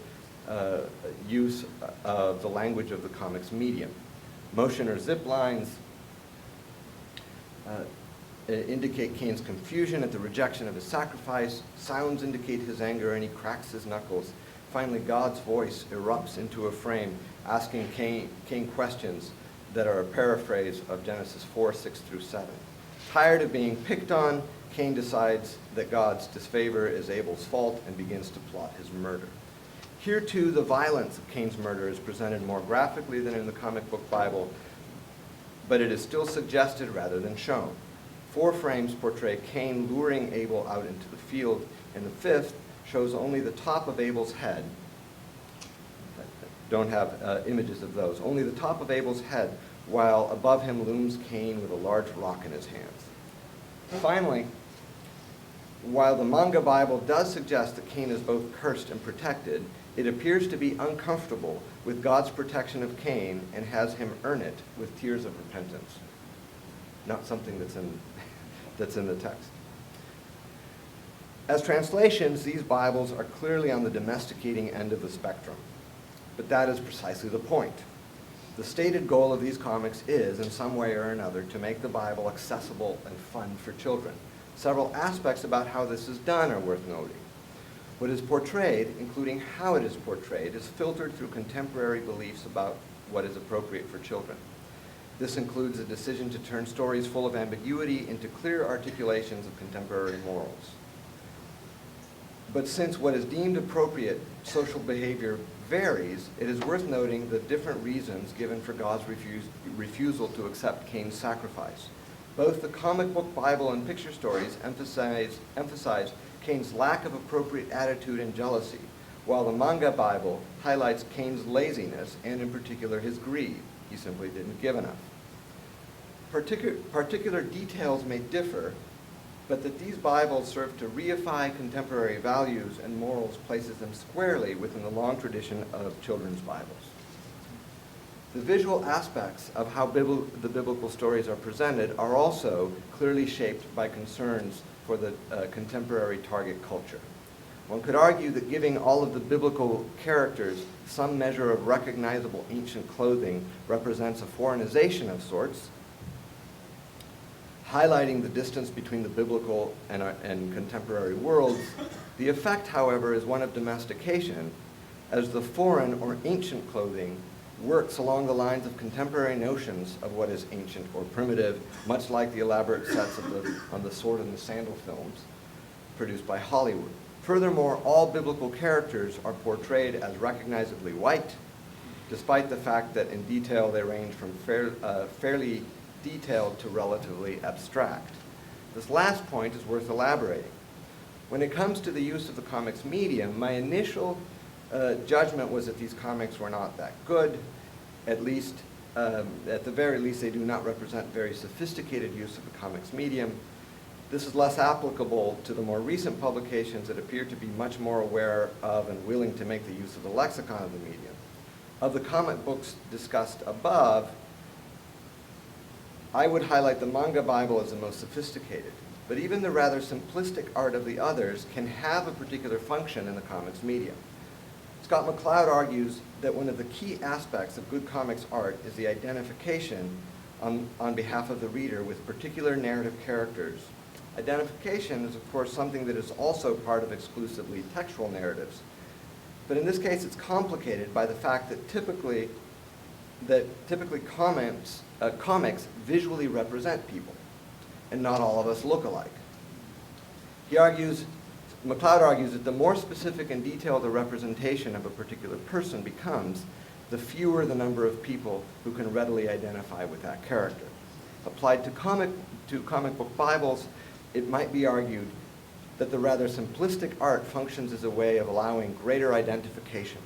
use of the language of the comics medium. Motion or zip lines indicate Cain's confusion at the rejection of his sacrifice. Sounds indicate his anger, and he cracks his knuckles. Finally, God's voice erupts into a frame, asking Cain questions that are a paraphrase of Genesis 4, 6 through 7. Tired of being picked on, Cain decides that God's disfavor is Abel's fault and begins to plot his murder. Here, too, the violence of Cain's murder is presented more graphically than in the comic book Bible, but it is still suggested rather than shown. 4 frames portray Cain luring Abel out into the field, and the 5th shows only the top of Abel's head. Don't have images of those. Only the top of Abel's head, while above him looms Cain with a large rock in his hands. Finally, while the manga Bible does suggest that Cain is both cursed and protected, it appears to be uncomfortable with God's protection of Cain and has him earn it with tears of repentance. Not something that's in the text. As translations, these Bibles are clearly on the domesticating end of the spectrum. But that is precisely the point. The stated goal of these comics is, in some way or another, to make the Bible accessible and fun for children. Several aspects about how this is done are worth noting. What is portrayed, including how it is portrayed, is filtered through contemporary beliefs about what is appropriate for children. This includes a decision to turn stories full of ambiguity into clear articulations of contemporary morals. But since what is deemed appropriate social behavior varies, it is worth noting the different reasons given for God's refusal to accept Cain's sacrifice. Both the comic book Bible and picture stories emphasize Cain's lack of appropriate attitude and jealousy, while the manga Bible highlights Cain's laziness and in particular his greed. He simply didn't give enough. Particular details may differ, but that these Bibles serve to reify contemporary values and morals places them squarely within the long tradition of children's Bibles. The visual aspects of how the biblical stories are presented are also clearly shaped by concerns for the contemporary target culture. One could argue that giving all of the biblical characters some measure of recognizable ancient clothing represents a foreignization of sorts, highlighting the distance between the biblical and contemporary worlds. The effect, however, is one of domestication, as the foreign or ancient clothing works along the lines of contemporary notions of what is ancient or primitive, much like the elaborate sets on the sword and the sandal films produced by Hollywood. Furthermore, all biblical characters are portrayed as recognizably white, despite the fact that in detail they range from fairly detailed to relatively abstract. This last point is worth elaborating. When it comes to the use of the comics medium, my initial judgment was that these comics were not that good. At the very least, they do not represent very sophisticated use of the comics medium. This is less applicable to the more recent publications that appear to be much more aware of and willing to make the use of the lexicon of the medium. Of the comic books discussed above, I would highlight the manga Bible as the most sophisticated, but even the rather simplistic art of the others can have a particular function in the comics medium. Scott McCloud argues that one of the key aspects of good comics art is the identification on behalf of the reader with particular narrative characters. Identification is, of course, something that is also part of exclusively textual narratives. But in this case, it's complicated by the fact that typically comics visually represent people, and not all of us look alike. McCloud argues that the more specific and detailed the representation of a particular person becomes, the fewer the number of people who can readily identify with that character. Applied to comic book Bibles, it might be argued that the rather simplistic art functions as a way of allowing greater identification.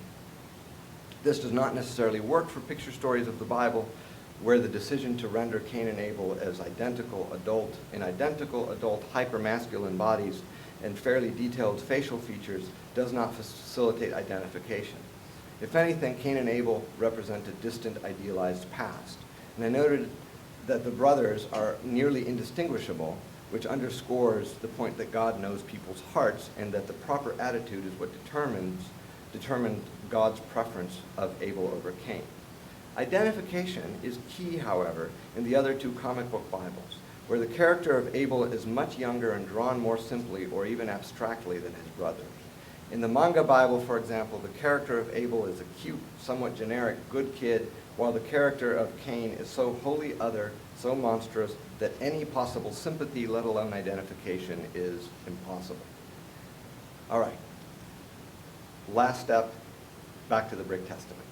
This does not necessarily work for picture stories of the Bible, where the decision to render Cain and Abel as identical adult hypermasculine bodies and fairly detailed facial features does not facilitate identification. If anything, Cain and Abel represent a distant, idealized past. And I noted that the brothers are nearly indistinguishable, which underscores the point that God knows people's hearts and that the proper attitude is what determined God's preference of Abel over Cain. Identification is key, however, in the other two comic book Bibles, where the character of Abel is much younger and drawn more simply or even abstractly than his brothers. In the manga Bible, for example, the character of Abel is a cute, somewhat generic, good kid, while the character of Cain is so wholly other, so monstrous, that any possible sympathy, let alone identification, is impossible. All right. Last step, back to the Brick Testament.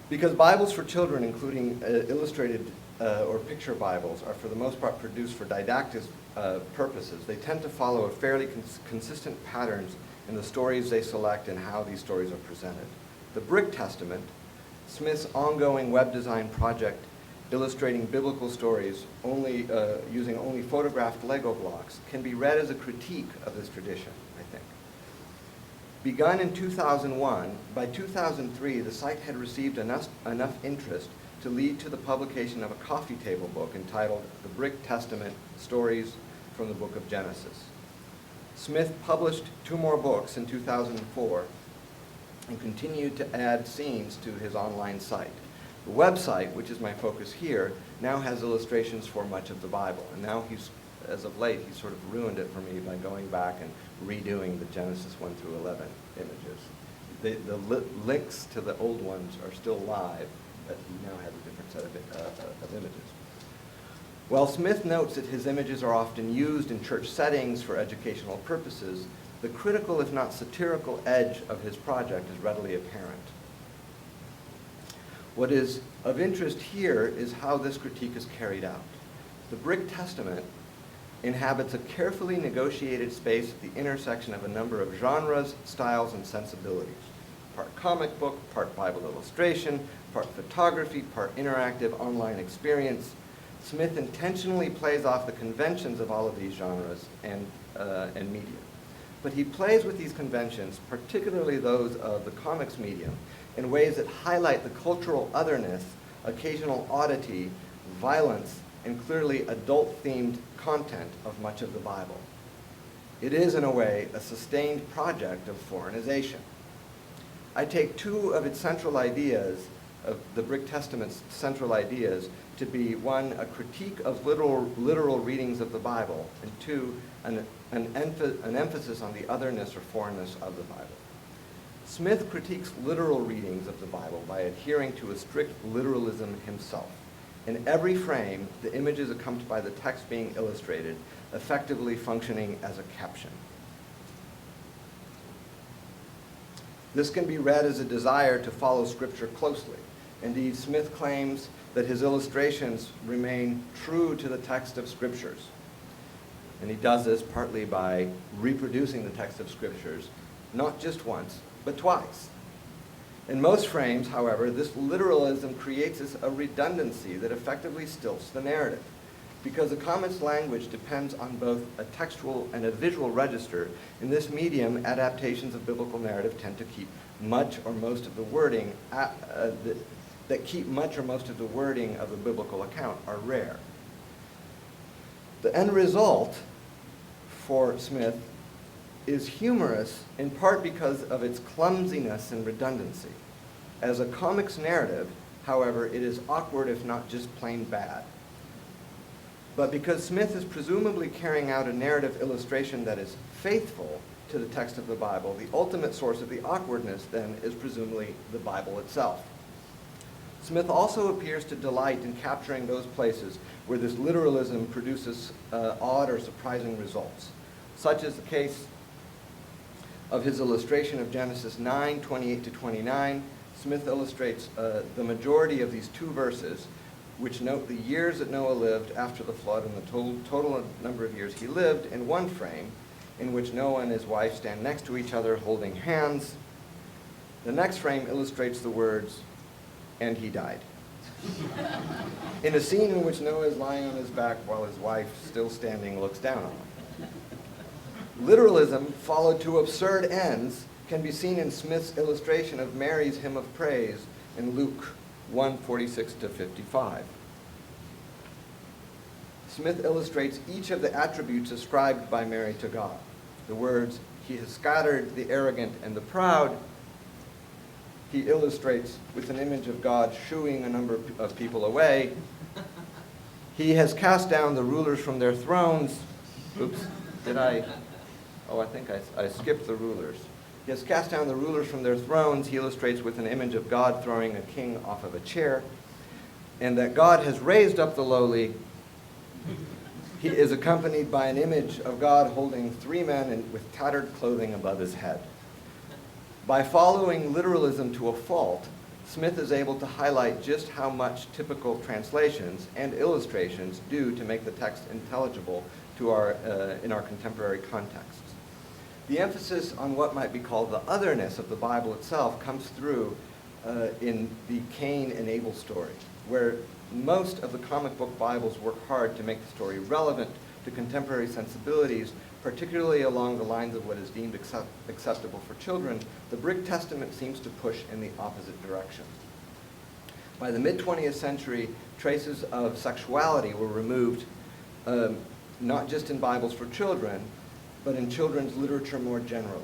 Because Bibles for children, including illustrated or picture Bibles, are for the most part produced for didactic purposes, they tend to follow a fairly consistent patterns in the stories they select and how these stories are presented. The Brick Testament, Smith's ongoing web design project illustrating biblical stories using only photographed Lego blocks, can be read as a critique of this tradition, I think. Begun in 2001, by 2003, the site had received enough interest to lead to the publication of a coffee table book entitled The Brick Testament, Stories from the Book of Genesis. Smith published 2 more books in 2004 and continued to add scenes to his online site. The website, which is my focus here, now has illustrations for much of the Bible, and now as of late, he's sort of ruined it for me by going back and redoing the Genesis 1 through 11 images. links to the old ones are still live, but he now has a different set of images. While Smith notes that his images are often used in church settings for educational purposes, the critical, if not satirical, edge of his project is readily apparent. What is of interest here is how this critique is carried out. The Brick Testament inhabits a carefully negotiated space at the intersection of a number of genres, styles, and sensibilities. Part comic book, part Bible illustration, part photography, part interactive online experience. Smith intentionally plays off the conventions of all of these genres and media. But he plays with these conventions, particularly those of the comics medium, in ways that highlight the cultural otherness, occasional oddity, violence, and clearly adult-themed content of much of the Bible. It is, in a way, a sustained project of foreignization. I take two of its central ideas, of the Brick Testament's central ideas, to be one, a critique of literal readings of the Bible, and two, an emphasis on the otherness or foreignness of the Bible. Smith critiques literal readings of the Bible by adhering to a strict literalism himself. In every frame, the image is accompanied by the text being illustrated, effectively functioning as a caption. This can be read as a desire to follow Scripture closely. Indeed, Smith claims that his illustrations remain true to the text of Scriptures. And he does this partly by reproducing the text of Scriptures, not just once, but twice. In most frames, however, this literalism creates a redundancy that effectively stilts the narrative. Because the comic's language depends on both a textual and a visual register, in this medium, adaptations of biblical narrative tend to keep much or most of the wording that keep much or most of the wording of the biblical account are rare. The end result for Smith is humorous in part because of its clumsiness and redundancy. As a comics narrative, however, it is awkward if not just plain bad. But because Smith is presumably carrying out a narrative illustration that is faithful to the text of the Bible, the ultimate source of the awkwardness then is presumably the Bible itself. Smith also appears to delight in capturing those places where this literalism produces odd or surprising results. Such is the case of his illustration of Genesis 9, 28 to 29. Smith illustrates the majority of these two verses, which note the years that Noah lived after the flood and the total number of years he lived in one frame, in which Noah and his wife stand next to each other holding hands. The next frame illustrates the words, "and he died," in a scene in which Noah is lying on his back while his wife, still standing, looks down on him. Literalism, followed to absurd ends, can be seen in Smith's illustration of Mary's hymn of praise in Luke 1:46 to 55. Smith illustrates each of the attributes ascribed by Mary to God. The words, "He has scattered the arrogant and the proud," he illustrates with an image of God shooing a number of people away. "He has cast down the rulers from their thrones." Oops, did I? Oh, I think I skipped the rulers. "He has cast down the rulers from their thrones," he illustrates with an image of God throwing a king off of a chair. And that God has raised up the lowly, he is accompanied by an image of God holding three men with tattered clothing above his head. By following literalism to a fault, Smith is able to highlight just how much typical translations and illustrations do to make the text intelligible to in our contemporary contexts. The emphasis on what might be called the otherness of the Bible itself comes through in the Cain and Abel story, where most of the comic book Bibles work hard to make the story relevant to contemporary sensibilities, particularly along the lines of what is deemed acceptable for children. The Brick Testament seems to push in the opposite direction. By the mid-20th century, traces of sexuality were removed, not just in Bibles for children, but in children's literature more generally.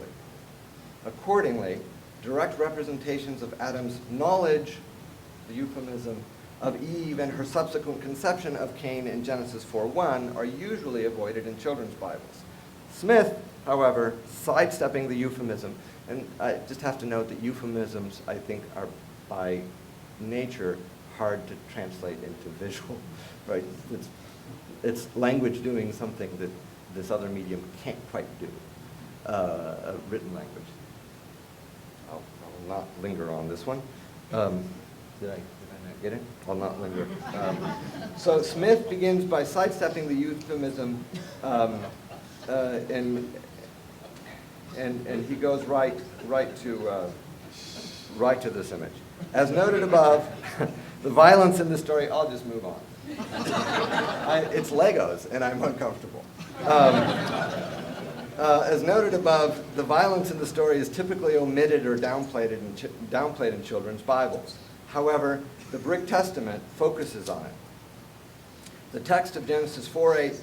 Accordingly, direct representations of Adam's knowledge, the euphemism, of Eve and her subsequent conception of Cain in Genesis 4:1 are usually avoided in children's Bibles. Smith, however, sidestepping the euphemism, And I just have to note that euphemisms, I think, are by nature hard to translate into visual, right? It's language doing something that this other medium can't quite do, a written language. I'll not linger on this one. Did I not get it? I'll not linger. So Smith begins by sidestepping the euphemism, and he goes right to this image. As noted above, the violence in the story. I'll just move on. It's Legos, and I'm uncomfortable. As noted above, the violence in the story is typically omitted or downplayed in children's Bibles. However, the Brick Testament focuses on it. The text of Genesis 4:8,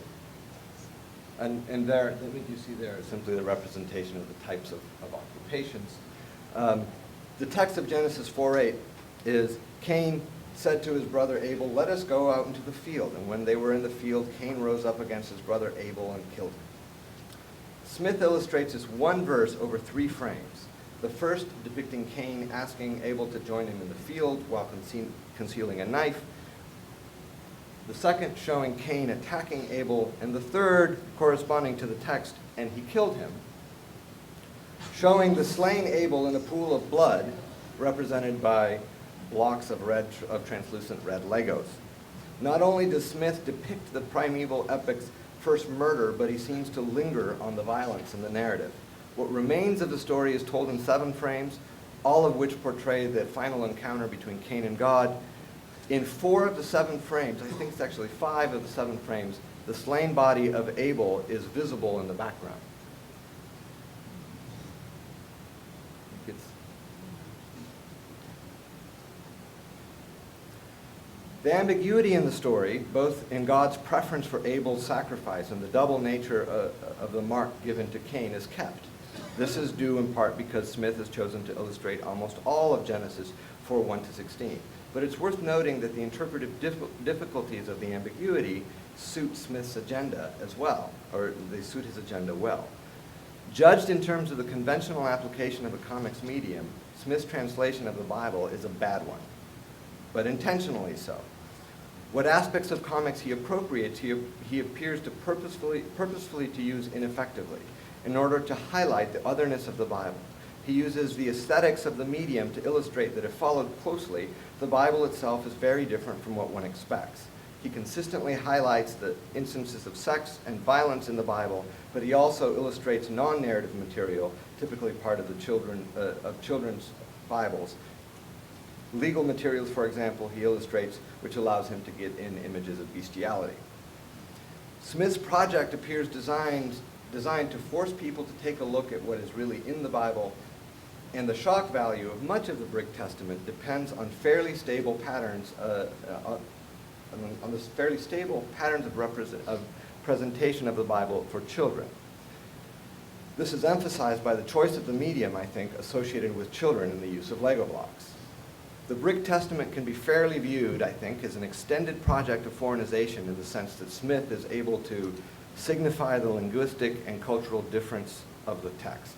and there, the image you see there is simply the representation of the types of occupations. The text of Genesis 4:8 is, Cain said to his brother Abel, "Let us go out into the field." And when they were in the field, Cain rose up against his brother Abel and killed him. Smith illustrates this one verse over 3 frames. The first depicting Cain asking Abel to join him in the field while concealing a knife. The second showing Cain attacking Abel. And the third corresponding to the text, "And he killed him," showing the slain Abel in a pool of blood represented by blocks of translucent red Legos. Not only does Smith depict the primeval epic's first murder, but he seems to linger on the violence in the narrative. What remains of the story is told in 7 frames, all of which portray the final encounter between Cain and God. In 4 of the 7 frames, I think it's actually 5 of the 7 frames, the slain body of Abel is visible in the background. The ambiguity in the story, both in God's preference for Abel's sacrifice and the double nature of the mark given to Cain, is kept. This is due in part because Smith has chosen to illustrate almost all of Genesis 4:1-16. But it's worth noting that the interpretive difficulties of the ambiguity suit Smith's agenda as well, or they suit his agenda well. Judged in terms of the conventional application of a comics medium, Smith's translation of the Bible is a bad one, but intentionally so. What aspects of comics he appropriates, he appears to purposefully to use ineffectively in order to highlight the otherness of the Bible. He uses the aesthetics of the medium to illustrate that if followed closely, the Bible itself is very different from what one expects. He consistently highlights the instances of sex and violence in the Bible, but he also illustrates non-narrative material, typically part of the children's Bibles. Legal materials, for example, he illustrates, which allows him to get in images of bestiality. Smith's project appears designed to force people to take a look at what is really in the Bible, and the shock value of much of the Brick Testament depends on fairly stable patterns of presentation of the Bible for children. This is emphasized by the choice of the medium, I think, associated with children in the use of Lego blocks. The Brick Testament can be fairly viewed, I think, as an extended project of foreignization in the sense that Smith is able to signify the linguistic and cultural difference of the text.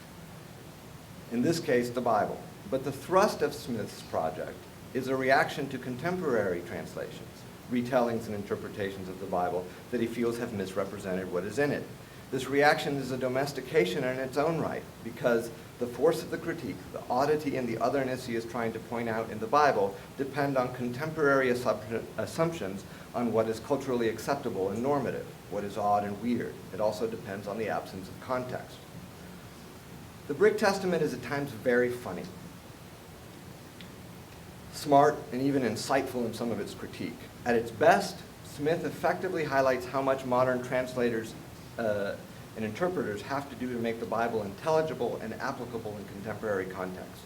In this case, the Bible. But the thrust of Smith's project is a reaction to contemporary translations, retellings and interpretations of the Bible that he feels have misrepresented what is in it. This reaction is a domestication in its own right, because the force of the critique, the oddity and the otherness he is trying to point out in the Bible depend on contemporary assumptions on what is culturally acceptable and normative, what is odd and weird. It also depends on the absence of context. The Brick Testament is at times very funny, smart, and even insightful in some of its critique. At its best, Smith effectively highlights how much modern translators and interpreters have to do to make the Bible intelligible and applicable in contemporary contexts.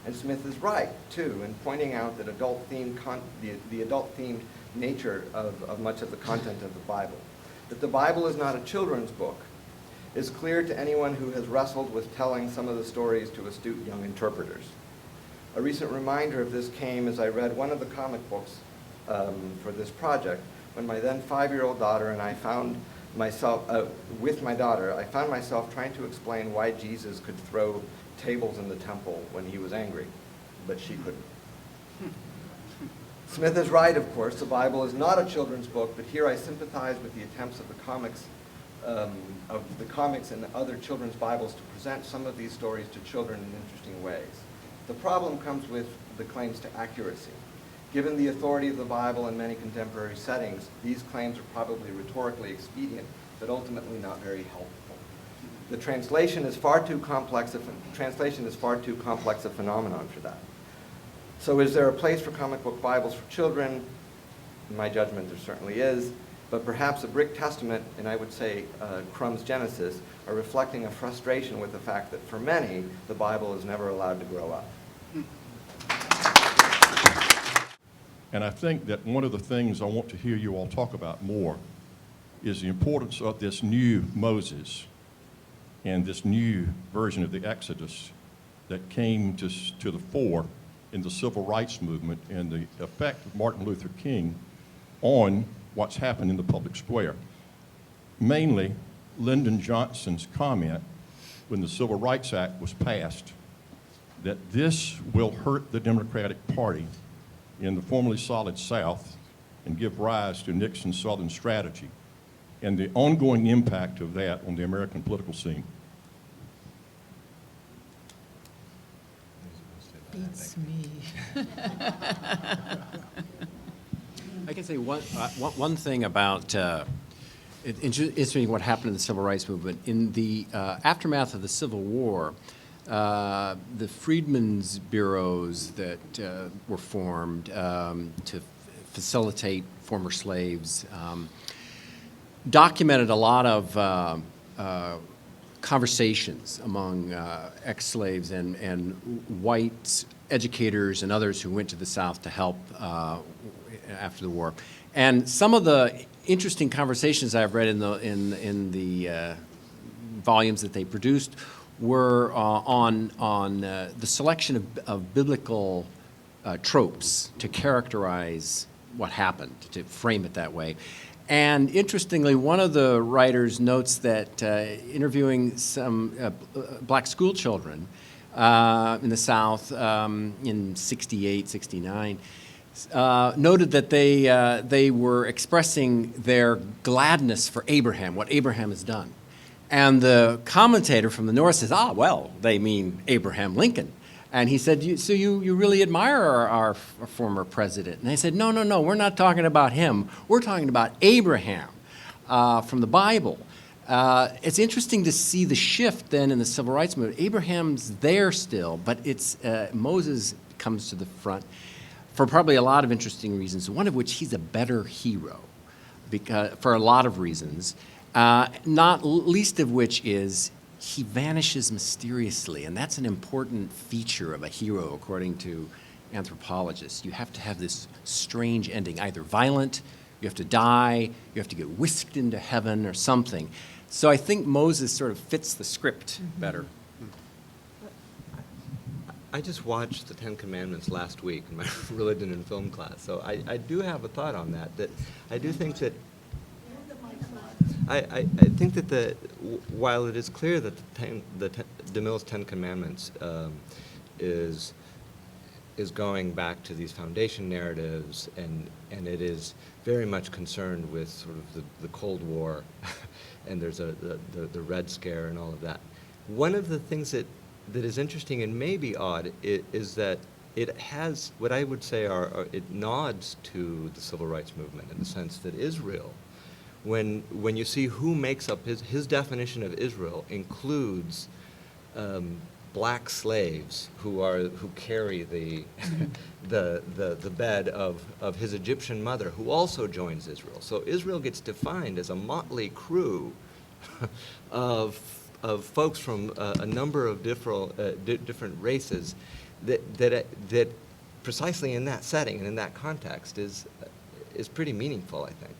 And Smith is right, too, in pointing out that the adult-themed nature of much of the content of the Bible. That the Bible is not a children's book is clear to anyone who has wrestled with telling some of the stories to astute young interpreters. A recent reminder of this came as I read one of the comic books for this project, when my then 5-year-old daughter and I found myself trying to explain why Jesus could throw tables in the temple when he was angry, but she couldn't. Smith is right, of course. The Bible is not a children's book, but here I sympathize with the attempts of the comics and other children's Bibles to present some of these stories to children in interesting ways. The problem comes with the claims to accuracy. Given the authority of the Bible in many contemporary settings, these claims are probably rhetorically expedient, but ultimately not very helpful. The translation is far too complex a phenomenon for that. So is there a place for comic book Bibles for children? In my judgment, there certainly is. But perhaps a Brick Testament, and I would say Crumb's Genesis, are reflecting a frustration with the fact that for many, the Bible is never allowed to grow up.
And I think that one of the things I want to hear you all talk about more is the importance of this new Moses and this new version of the Exodus that came to the fore in the civil rights movement and the effect of Martin Luther King on what's happened in the public square. Mainly, Lyndon Johnson's comment when the Civil Rights Act was passed that this will hurt the Democratic Party in the formerly solid South and give rise to Nixon's Southern strategy and the ongoing impact of that on the American political scene.
Beats me.
I can say one thing about it's interesting what happened in the civil rights movement. In the aftermath of the Civil War, the freedmen's bureaus that were formed to facilitate former slaves documented a lot of conversations among ex-slaves and white educators and others who went to the South to help after the war. And some of the interesting conversations I've read in the volumes that they produced were on the selection of biblical tropes to characterize what happened, to frame it that way. And interestingly, one of the writers notes that interviewing some black school children in the South in 68, 69, noted that they were expressing their gladness for Abraham, what Abraham has done. And the commentator from the North says, well, they mean Abraham Lincoln. And he said, so you really admire our former president? And they said, no, we're not talking about him. We're talking about Abraham from the Bible. It's interesting to see the shift then in the civil rights movement. Abraham's there still, but it's Moses comes to the front for probably a lot of interesting reasons, one of which he's a better hero for a lot of reasons, not least of which is he vanishes mysteriously, and that's an important feature of a hero, according to anthropologists. You have to have this strange ending, either violent, you have to die, you have to get whisked into heaven or something. So I think Moses sort of fits the script better.
I just watched the Ten Commandments last week in my religion and film class, so I do have a thought on that I do think that I think that while it is clear that DeMille's Ten Commandments is going back to these foundation narratives, and it is very much concerned with sort of the Cold War, and there's the Red Scare and all of that. One of the things that is interesting and maybe odd is that it has what I would say it nods to the civil rights movement in the sense that Israel, when you see who makes up his definition of Israel, includes black slaves who carry the bed of his Egyptian mother, who also joins Israel. So Israel gets defined as a motley crew of folks from a number of different races that precisely in that setting and in that context is pretty meaningful, I think.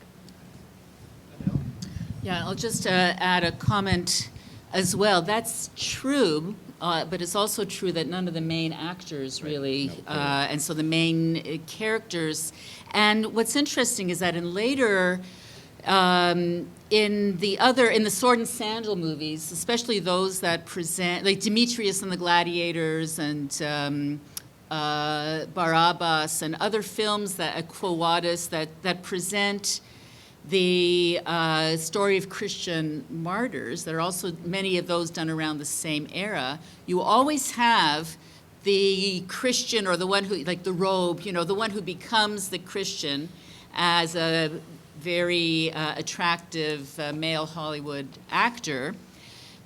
Yeah, I'll just add a comment as well. That's true, but it's also true that none of the main actors really, and so the main characters. And what's interesting is that in later In the Sword and Sandal movies, especially those that present, like Demetrius and the Gladiators and Barabbas and other films Quo Vadis that present the story of Christian martyrs, there are also many of those done around the same era. You always have the Christian, or the one who, like the robe, the one who becomes the Christian as a very attractive male Hollywood actor,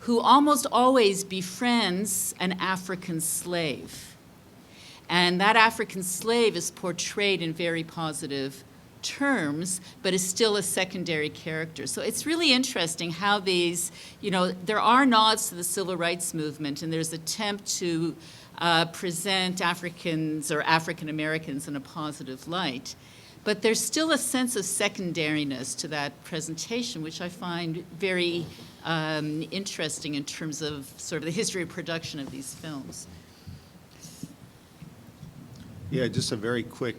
who almost always befriends an African slave. And that African slave is portrayed in very positive terms, but is still a secondary character. So it's really interesting how these, there are nods to the civil rights movement, and there's attempt to present Africans or African Americans in a positive light. But there's still a sense of secondariness to that presentation, which I find very interesting in terms of sort of the history of production of these films.
Yeah, just a very quick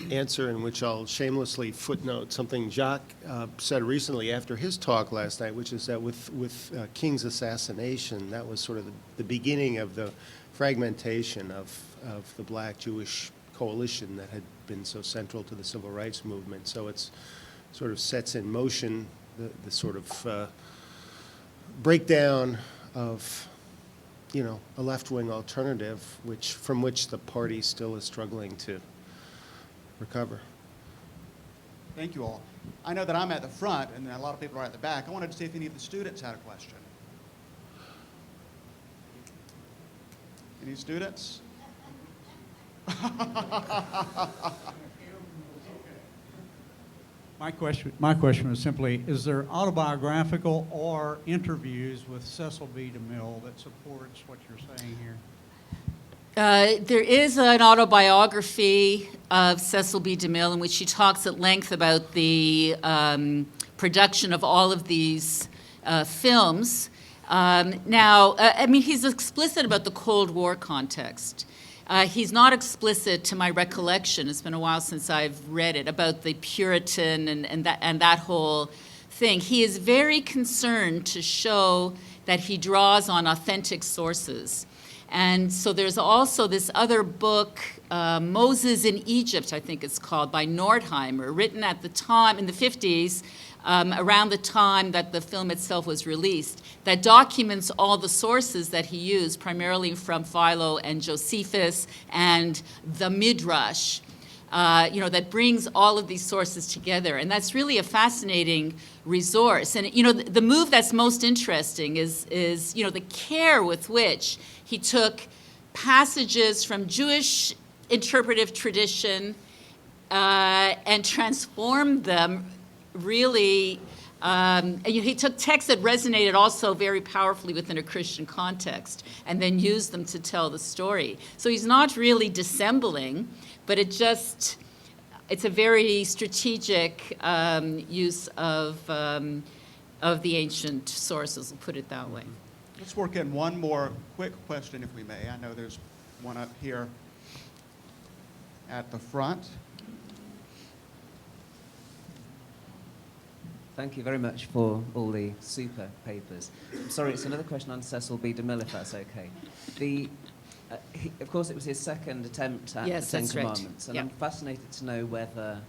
answer in which I'll shamelessly footnote something Jacques said recently after his talk last night, which is that with King's assassination, that was sort of the beginning of the fragmentation of the black Jewish coalition that had been so central to the civil rights movement. So it's sort of sets in motion the sort of breakdown of a left-wing alternative, from which the party still is struggling to recover.
Thank you all. I know that I'm at the front, and a lot of people are at the back. I wanted to see if any of the students had a question. Any students?
My question was simply, is there autobiographical or interviews with Cecil B. DeMille that supports what you're saying here?
There is an autobiography of Cecil B. DeMille in which she talks at length about the production of all of these films. He's explicit about the Cold War context. He's not explicit, to my recollection, it's been a while since I've read it, about the Puritan and that whole thing. He is very concerned to show that he draws on authentic sources. And so there's also this other book, Moses in Egypt, I think it's called, by Nordheimer, written at the time, in the 50s, around the time that the film itself was released, that documents all the sources that he used, primarily from Philo and Josephus and the Midrash, that brings all of these sources together. And that's really a fascinating resource. And, the move that's most interesting is the care with which he took passages from Jewish interpretive tradition and transformed them really, he took texts that resonated also very powerfully within a Christian context and then used them to tell the story. So he's not really dissembling, but it's a very strategic use of the ancient sources, we'll put it that way.
Let's work in one more quick question, if we may. I know there's one up here at the front.
Thank you very much for all the super papers. I'm sorry, it's another question on Cecil B. DeMille, if that's okay. Of course, it was his second attempt at
Yes,
the Ten
that's right.
Commandments, and
Yep.
I'm fascinated to know whether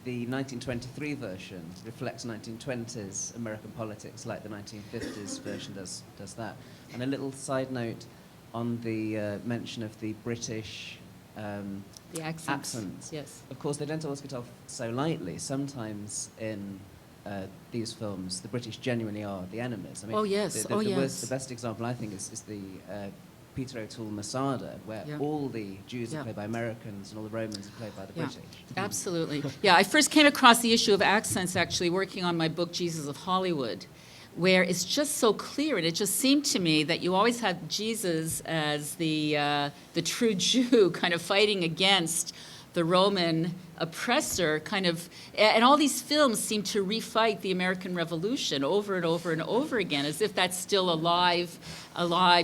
the 1923 version reflects 1920s American politics like the 1950s version does that. And a little side note on the mention of the British
The accents. Yes.
Of course, they don't always get off so lightly. Sometimes in these films, the British genuinely are the enemies. I mean,
Oh, yes.
the best example, I think, is the Peter O'Toole Masada, where
Yeah.
all the Jews
Yeah.
are played by Americans and all the Romans are played by the
Yeah.
British.
Absolutely. Yeah, I first came across the issue of accents actually working on my book, Jesus of Hollywood, where it's just so clear, and it just seemed to me that you always had Jesus as the true Jew kind of fighting against the Roman oppressor kind of, and all these films seem to refight the American Revolution over and over and over again, as if that's still a live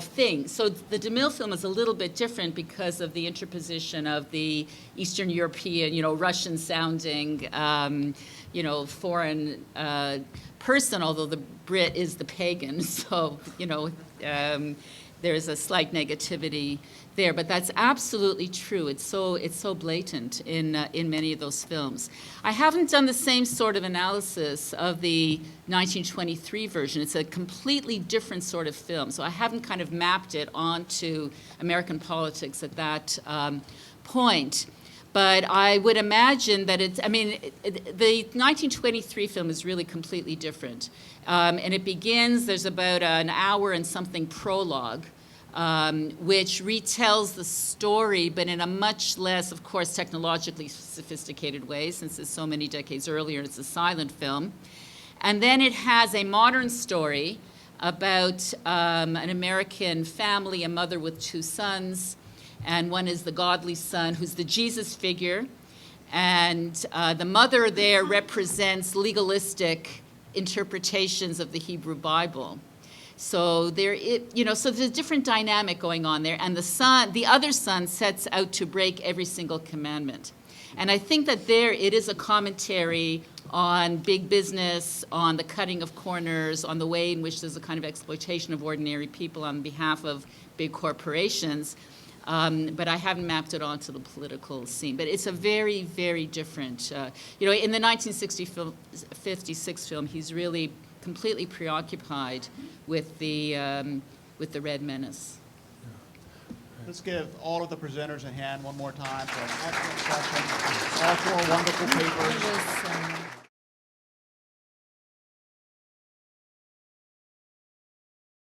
thing. So the DeMille film is a little bit different because of the interposition of the Eastern European, Russian-sounding, foreign person, although the Brit is the pagan, so, there's a slight negativity there, but that's absolutely true. It's so blatant in many of those films. I haven't done the same sort of analysis of the 1923 version. It's a completely different sort of film, so I haven't kind of mapped it onto American politics at that point. But I would imagine that the 1923 film is really completely different. And it begins, there's about an hour and something prologue, which retells the story, but in a much less, of course, technologically sophisticated way, since it's so many decades earlier and it's a silent film. And then it has a modern story about an American family, a mother with 2 sons, and one is the godly son who's the Jesus figure, and the mother there represents legalistic interpretations of the Hebrew Bible. So so there's a different dynamic going on there, and the other son sets out to break every single commandment. And I think that there it is a commentary on big business, on the cutting of corners, on the way in which there's a kind of exploitation of ordinary people on behalf of big corporations. But I haven't mapped it onto the political scene. But it's a very, very different, in the 1956 film, he's really completely preoccupied with the Red Menace.
Let's give all of the presenters a hand one more time for an excellent session. All 4 wonderful papers.